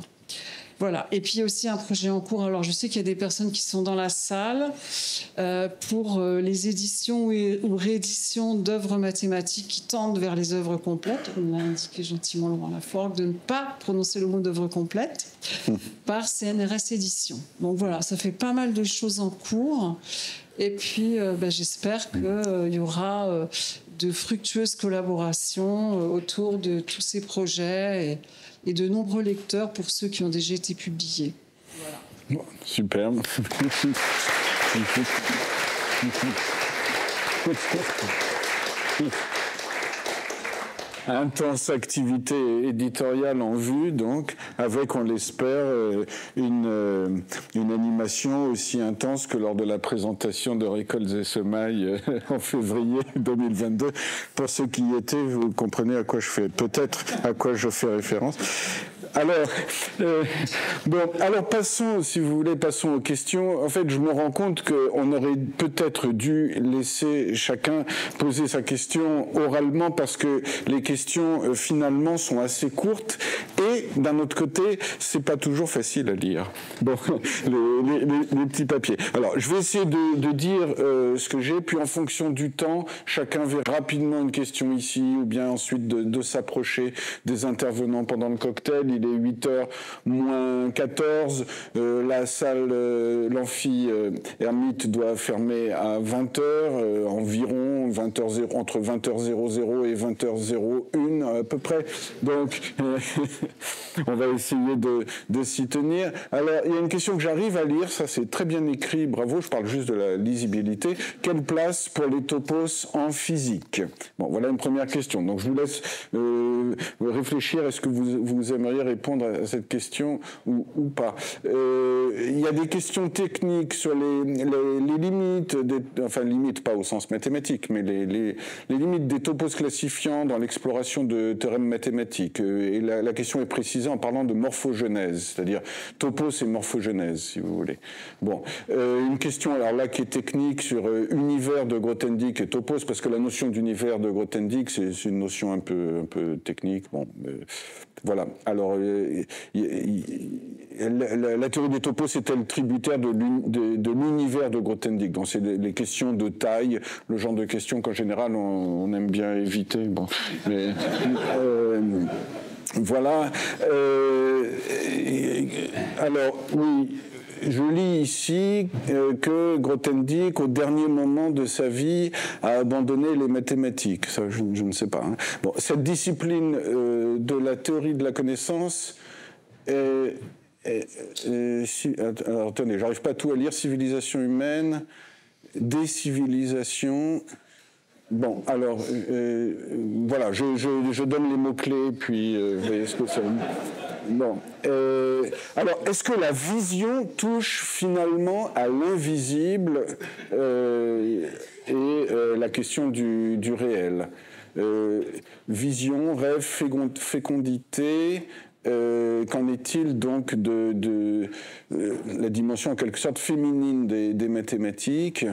B: Voilà. Et puis il y a aussi un projet en cours. Alors je sais qu'il y a des personnes qui sont dans la salle pour les éditions ou rééditions d'œuvres mathématiques qui tendent vers les œuvres complètes. On a indiqué gentiment Laurent Laforgue de ne pas prononcer le mot d'œuvre complète par CNRS Éditions. Donc voilà, ça fait pas mal de choses en cours. Et puis j'espère qu'il y aura de fructueuses collaborations autour de tous ces projets et de nombreux lecteurs pour ceux qui ont déjà été publiés. Voilà.
A: Superbe. Intense activité éditoriale en vue, donc, avec, on l'espère, une animation aussi intense que lors de la présentation de Récoltes et Semailles en février 2022. Pour ceux qui y étaient, vous comprenez à quoi je fais, peut-être à quoi je fais référence. alors passons, si vous voulez, passons aux questions. En fait, je me rends compte qu'on aurait peut-être dû laisser chacun poser sa question oralement parce que les questions, finalement, sont assez courtes et, d'un autre côté, c'est pas toujours facile à lire. Bon, les petits papiers. Alors, je vais essayer de dire ce que j'ai, puis en fonction du temps, chacun verra rapidement une question ici, ou bien ensuite de s'approcher des intervenants pendant le cocktail. Il est 8h moins 14. La salle, l'amphi Hermite doit fermer à 20h, environ 20h, entre 20h00 et 20h01 à peu près. Donc, on va essayer de s'y tenir. Alors, il y a une question que j'arrive à lire, ça c'est très bien écrit, bravo, je parle juste de la lisibilité. Quelle place pour les topos en physique? Bon, voilà une première question. Donc, je vous laisse réfléchir. Est-ce que vous aimeriez répondre à cette question ou pas? Il y a des questions techniques sur les limites, enfin limites pas au sens mathématique, mais les limites des topos classifiants dans l'exploration de théorèmes mathématiques. Et la question est précisée en parlant de morphogenèse, c'est-à-dire topos et morphogenèse, si vous voulez. Bon, une question alors là qui est technique sur univers de Grothendieck et topos, parce que la notion d'univers de Grothendieck, c'est une notion un peu technique. Bon, voilà. Alors, la théorie des topos est-elle tributaire de l'univers de Grothendieck? Donc, c'est les questions de taille, le genre de questions qu'en général on aime bien éviter. Bon, mais voilà. Alors, oui. Je lis ici que Grothendieck, au dernier moment de sa vie, a abandonné les mathématiques. Ça, je ne sais pas. Hein. Bon, cette discipline de la théorie de la connaissance alors, attendez, j'arrive pas tout à lire. Civilisation humaine, décivilisation. Bon, alors, voilà, je donne les mots-clés, puis vous voyez ce que ça... Bon. Alors, est-ce que la vision touche finalement à l'invisible et la question du réel? Vision, rêve, fécondité, qu'en est-il donc de la dimension en quelque sorte féminine des mathématiques?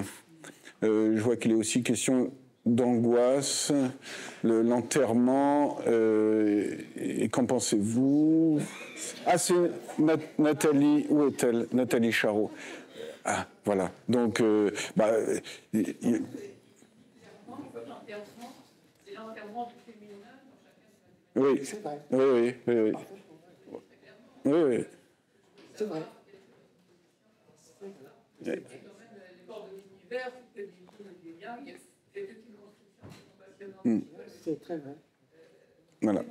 A: Je vois qu'il est aussi question d'angoisse, l'enterrement, et qu'en pensez-vous? Ah, c'est Nathalie, où est-elle? Nathalie Charot. Ah, voilà. Donc, oui, oui. Oui.
C: C'est vrai. C'est très vrai.
A: Voilà.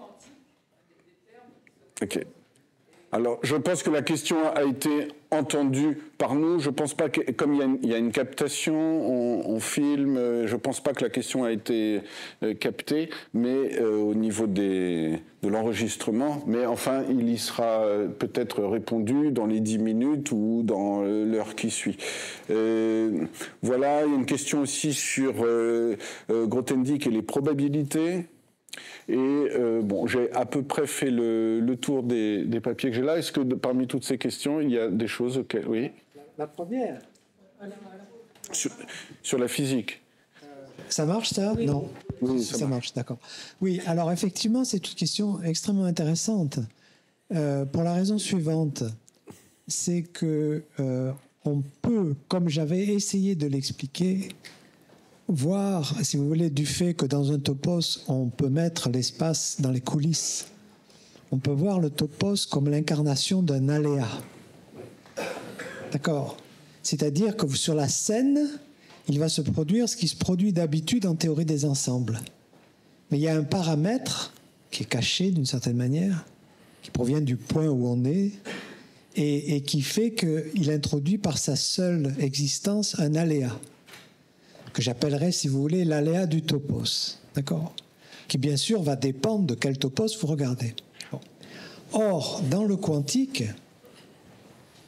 A: Ok. Alors, je pense que la question a été entendue par nous. Je pense pas que, comme il y a une captation, on filme, je pense pas que la question a été captée, mais au niveau de l'enregistrement. Mais enfin, il y sera peut-être répondu dans les 10 minutes ou dans l'heure qui suit. Voilà, il y a une question aussi sur Grothendieck et les probabilités. Et bon, j'ai à peu près fait le tour des papiers que j'ai là. Est-ce que parmi toutes ces questions, il y a des choses auxquelles... Oui.
C: La première.
A: Sur la physique.
C: Ça marche, ça? Oui. Non. Oui, ça marche, d'accord. Oui, alors effectivement, c'est une question extrêmement intéressante. Pour la raison suivante, c'est que on peut, comme j'avais essayé de l'expliquer, voir, si vous voulez, du fait que dans un topos, on peut mettre l'espace dans les coulisses. On peut voir le topos comme l'incarnation d'un aléa. D'accord? C'est-à-dire que sur la scène, il va se produire ce qui se produit d'habitude en théorie des ensembles. Mais il y a un paramètre qui est caché d'une certaine manière, qui provient du point où on est, et qui fait qu'il introduit par sa seule existence un aléa, que j'appellerais, si vous voulez, l'aléa du topos, d'accord? Qui, bien sûr, va dépendre de quel topos vous regardez. Bon. Or, dans le quantique,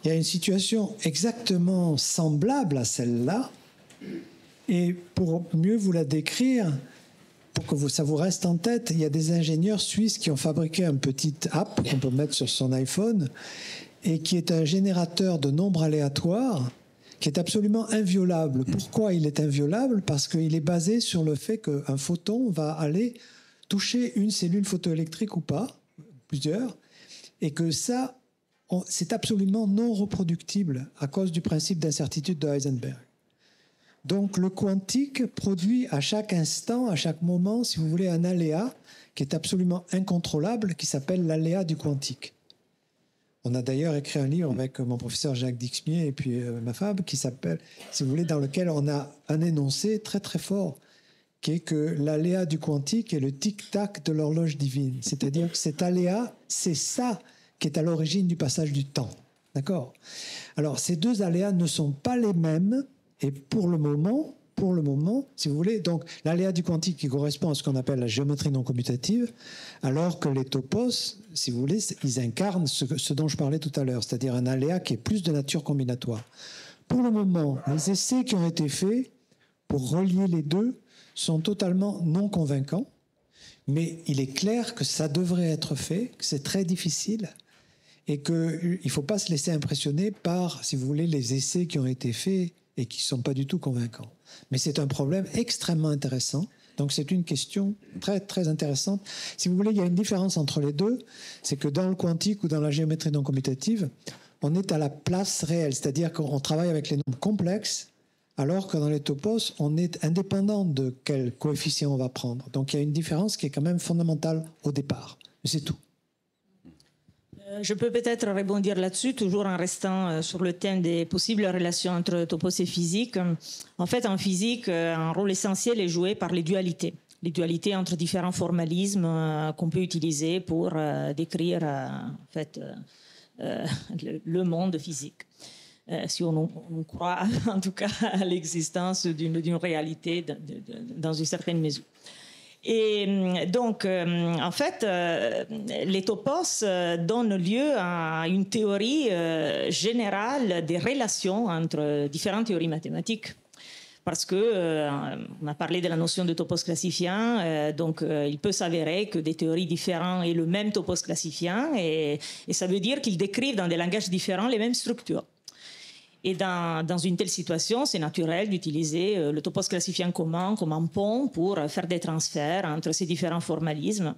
C: il y a une situation exactement semblable à celle-là, et pour mieux vous la décrire, pour que ça vous reste en tête, il y a des ingénieurs suisses qui ont fabriqué un petit app qu'on peut mettre sur son iPhone et qui est un générateur de nombres aléatoires qui est absolument inviolable. Pourquoi il est inviolable? Parce qu'il est basé sur le fait qu'un photon va aller toucher une cellule photoélectrique ou pas, plusieurs, et que ça, c'est absolument non reproductible à cause du principe d'incertitude de Heisenberg. Donc le quantique produit à chaque instant, à chaque moment, si vous voulez, un aléa qui est absolument incontrôlable, qui s'appelle l'aléa du quantique. On a d'ailleurs écrit un livre avec mon professeur Jacques Dixmier et puis ma femme qui s'appelle, si vous voulez, dans lequel on a un énoncé très très fort qui est que l'aléa du quantique est le tic-tac de l'horloge divine. C'est-à-dire que cet aléa, c'est ça qui est à l'origine du passage du temps. D'accord? Alors, ces deux aléas ne sont pas les mêmes et pour le moment, si vous voulez, donc l'aléa du quantique qui correspond à ce qu'on appelle la géométrie non commutative, alors que les topos, si vous voulez, ils incarnent ce dont je parlais tout à l'heure, c'est-à-dire un aléa qui est plus de nature combinatoire. Pour le moment, les essais qui ont été faits pour relier les deux sont totalement non convaincants, mais il est clair que ça devrait être fait, que c'est très difficile et qu'il ne faut pas se laisser impressionner par, si vous voulez, les essais qui ont été faits et qui ne sont pas du tout convaincants. Mais c'est un problème extrêmement intéressant. Donc c'est une question très, très intéressante. Si vous voulez, il y a une différence entre les deux. C'est que dans le quantique ou dans la géométrie non commutative, on est à la place réelle. C'est-à-dire qu'on travaille avec les nombres complexes, alors que dans les topos, on est indépendant de quel coefficient on va prendre. Donc il y a une différence qui est quand même fondamentale au départ. Mais c'est tout.
E: Je peux peut-être rebondir là-dessus, toujours en restant sur le thème des possibles relations entre topos et physique. En fait, en physique, un rôle essentiel est joué par les dualités. Les dualités entre différents formalismes qu'on peut utiliser pour décrire en fait, le monde physique. Si on croit en tout cas à l'existence d'une réalité dans une certaine mesure. Et donc, en fait, les topos donnent lieu à une théorie générale des relations entre différentes théories mathématiques. Parce que on a parlé de la notion de topos classifiant, donc il peut s'avérer que des théories différentes aient le même topos classifiant, et ça veut dire qu'ils décrivent dans des langages différents les mêmes structures. Et dans une telle situation, c'est naturel d'utiliser le topos classifiant commun comme un pont pour faire des transferts entre ces différents formalismes.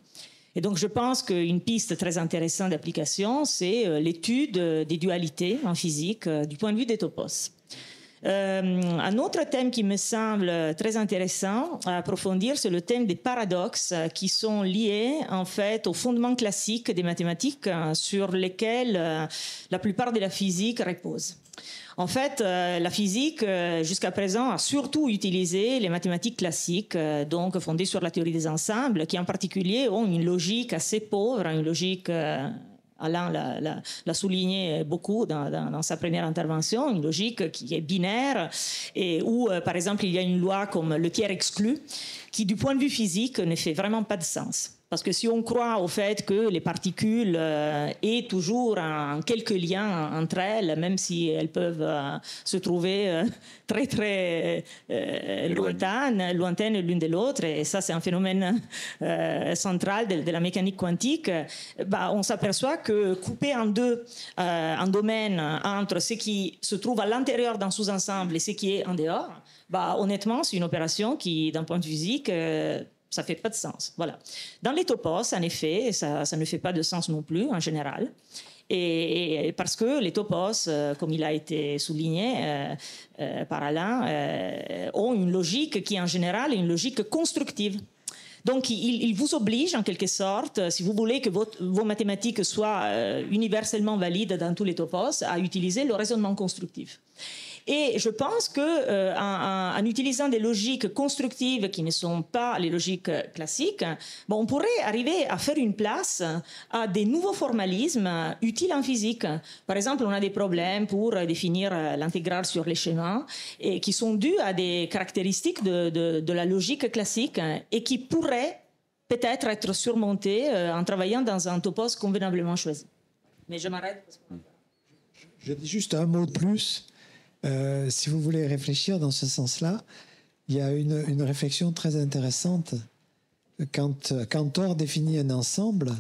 E: Et donc, je pense qu'une piste très intéressante d'application, c'est l'étude des dualités en physique du point de vue des topos. Un autre thème qui me semble très intéressant à approfondir, c'est le thème des paradoxes qui sont liés en fait aux fondements classiques des mathématiques sur lesquels la plupart de la physique repose. En fait, la physique, jusqu'à présent, a surtout utilisé les mathématiques classiques, donc fondées sur la théorie des ensembles, qui en particulier ont une logique assez pauvre, une logique, Alain l'a souligné beaucoup dans sa première intervention, une logique qui est binaire, et où, par exemple, il y a une loi comme le tiers exclu, qui, du point de vue physique, ne fait vraiment pas de sens. Parce que si on croit au fait que les particules aient toujours quelques liens entre elles, même si elles peuvent se trouver très très lointaines l'une de l'autre, et ça c'est un phénomène central de la mécanique quantique, on s'aperçoit que couper en deux un domaine entre ce qui se trouve à l'intérieur d'un sous-ensemble et ce qui est en dehors, honnêtement c'est une opération qui, d'un point de vue physique, ça ne fait pas de sens. Voilà. Dans les topos, en effet, ça ne fait pas de sens non plus, en général. Et parce que les topos, comme il a été souligné par Alain, ont une logique qui, en général, est une logique constructive. Donc, il vous oblige, en quelque sorte, si vous voulez que vos mathématiques soient universellement valides dans tous les topos, à utiliser le raisonnement constructif. Et je pense qu'en utilisant des logiques constructives qui ne sont pas les logiques classiques, on pourrait arriver à faire une place à des nouveaux formalismes utiles en physique. Par exemple, on a des problèmes pour définir l'intégrale sur les schémas et qui sont dus à des caractéristiques de la logique classique et qui pourraient peut-être être surmontés en travaillant dans un topos convenablement choisi. Mais je m'arrête.
C: Je dis juste un mot de plus. Si vous voulez réfléchir dans ce sens-là, il y a une réflexion très intéressante quand Cantor définit un ensemble,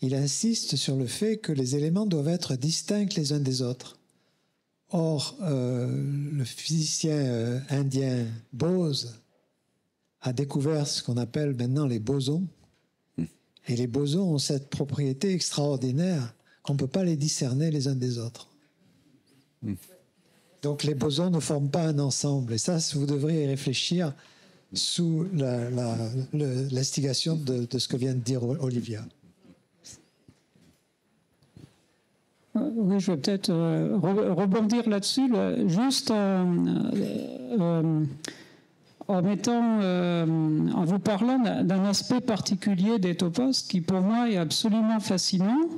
C: il insiste sur le fait que les éléments doivent être distincts les uns des autres. Or, le physicien indien Bose a découvert ce qu'on appelle maintenant les bosons. Et les bosons ont cette propriété extraordinaire qu'on ne peut pas les discerner les uns des autres. Donc les bosons ne forment pas un ensemble. Et ça, vous devriez y réfléchir sous l'instigation de ce que vient de dire Olivia.
D: Oui, je vais peut-être rebondir là-dessus, juste en vous parlant d'un aspect particulier des topos qui pour moi est absolument fascinant,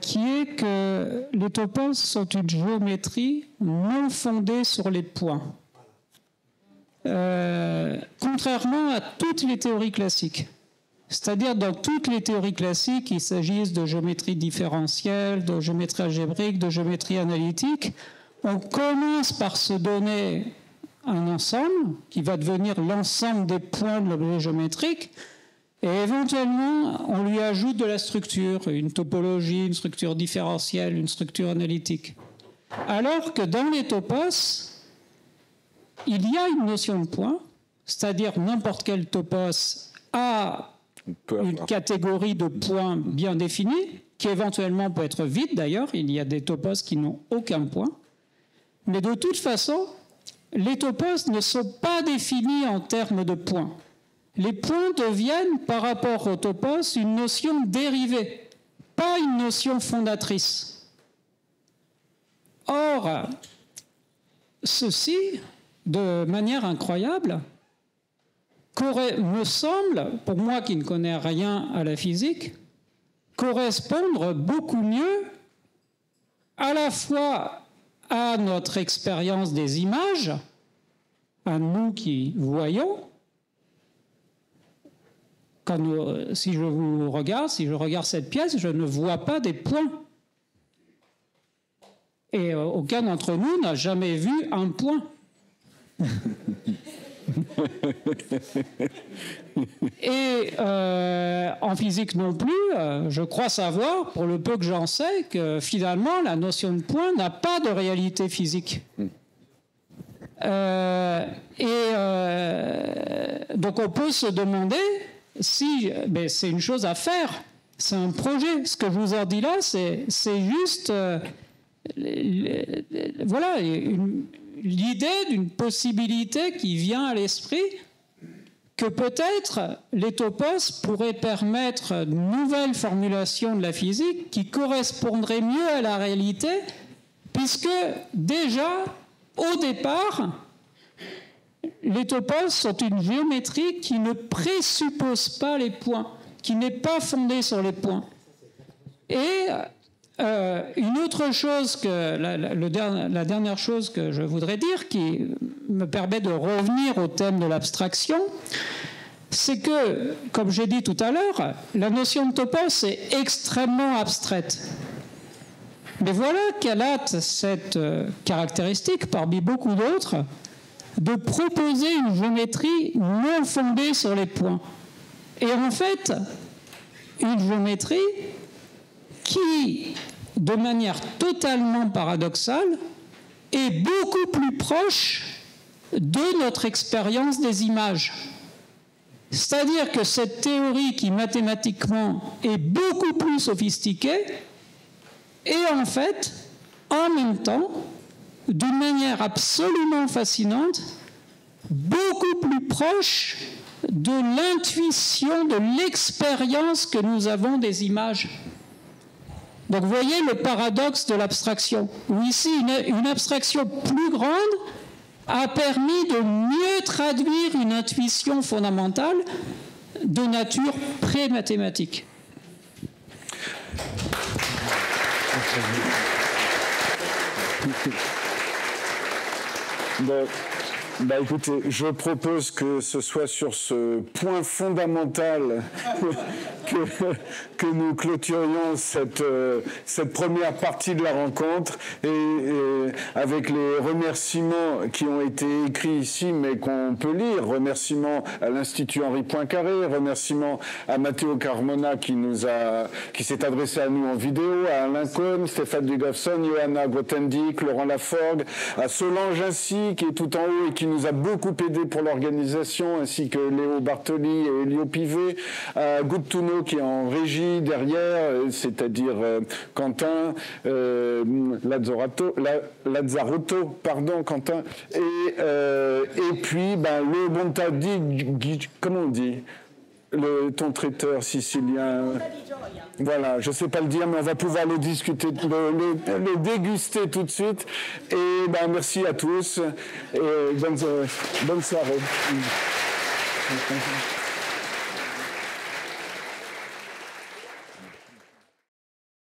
D: qui est que les topos sont une géométrie non fondée sur les points. Contrairement à toutes les théories classiques. C'est-à-dire, dans toutes les théories classiques, qu'il s'agisse de géométrie différentielle, de géométrie algébrique, de géométrie analytique, on commence par se donner un ensemble qui va devenir l'ensemble des points de l'objet géométrique, et éventuellement, on lui ajoute de la structure, une topologie, une structure différentielle, une structure analytique. Alors que dans les topos, il y a une notion de point, c'est-à-dire n'importe quel topos a une catégorie de points bien définie, qui éventuellement peut être vide d'ailleurs, il y a des topos qui n'ont aucun point, mais de toute façon, les topos ne sont pas définis en termes de points. Les points deviennent, par rapport aux topos, une notion dérivée, pas une notion fondatrice. Or, ceci, de manière incroyable, me semble, pour moi qui ne connais rien à la physique, correspondre beaucoup mieux à la fois à notre expérience des images, à nous qui voyons. Si je regarde cette pièce, je ne vois pas des points. Et aucun d'entre nous n'a jamais vu un point. Et en physique non plus, je crois savoir, pour le peu que j'en sais, que finalement la notion de point n'a pas de réalité physique. Donc on peut se demander si, c'est une chose à faire, c'est un projet. Ce que je vous en dis là, c'est juste voilà, l'idée d'une possibilité qui vient à l'esprit, que peut-être les topos pourraient permettre une nouvelle formulation de la physique qui correspondrait mieux à la réalité, puisque déjà, au départ, les topos sont une géométrie qui ne présuppose pas les points, qui n'est pas fondée sur les points. Et une autre chose, la dernière chose que je voudrais dire, qui me permet de revenir au thème de l'abstraction, c'est que, comme j'ai dit tout à l'heure, la notion de topos est extrêmement abstraite. Mais voilà qu'elle a cette caractéristique, parmi beaucoup d'autres, de proposer une géométrie non fondée sur les points. Et en fait, une géométrie qui, de manière totalement paradoxale, est beaucoup plus proche de notre expérience des images. C'est-à-dire que cette théorie qui, mathématiquement, est beaucoup plus sophistiquée, est en fait, en même temps, d'une manière absolument fascinante, beaucoup plus proche de l'intuition, de l'expérience que nous avons des images. Donc vous voyez le paradoxe de l'abstraction, où ici une abstraction plus grande a permis de mieux traduire une intuition fondamentale de nature pré-mathématique.
A: Écoutez, je propose que ce soit sur ce point fondamental que nous clôturions cette première partie de la rencontre et avec les remerciements qui ont été écrits ici, mais qu'on peut lire. Remerciements à l'Institut Henri Poincaré, remerciements à Matteo Carmona qui s'est adressé à nous en vidéo, à Alain Cohn, Stéphane Dugafson, Johanna Grothendieck, Laurent Laforgue, à Solange Ainsi, qui est tout en haut et qui nous a beaucoup aidé pour l'organisation, ainsi que Léo Bartoli et Elio Pivet, à Guttuno qui est en régie derrière, c'est-à-dire Quentin, Lazzarotto, Quentin, et puis le Bontadi, comment on dit, ton traiteur sicilien. Voilà, je ne sais pas le dire, mais on va pouvoir le discuter, le déguster tout de suite. Et merci à tous et bonne soirée.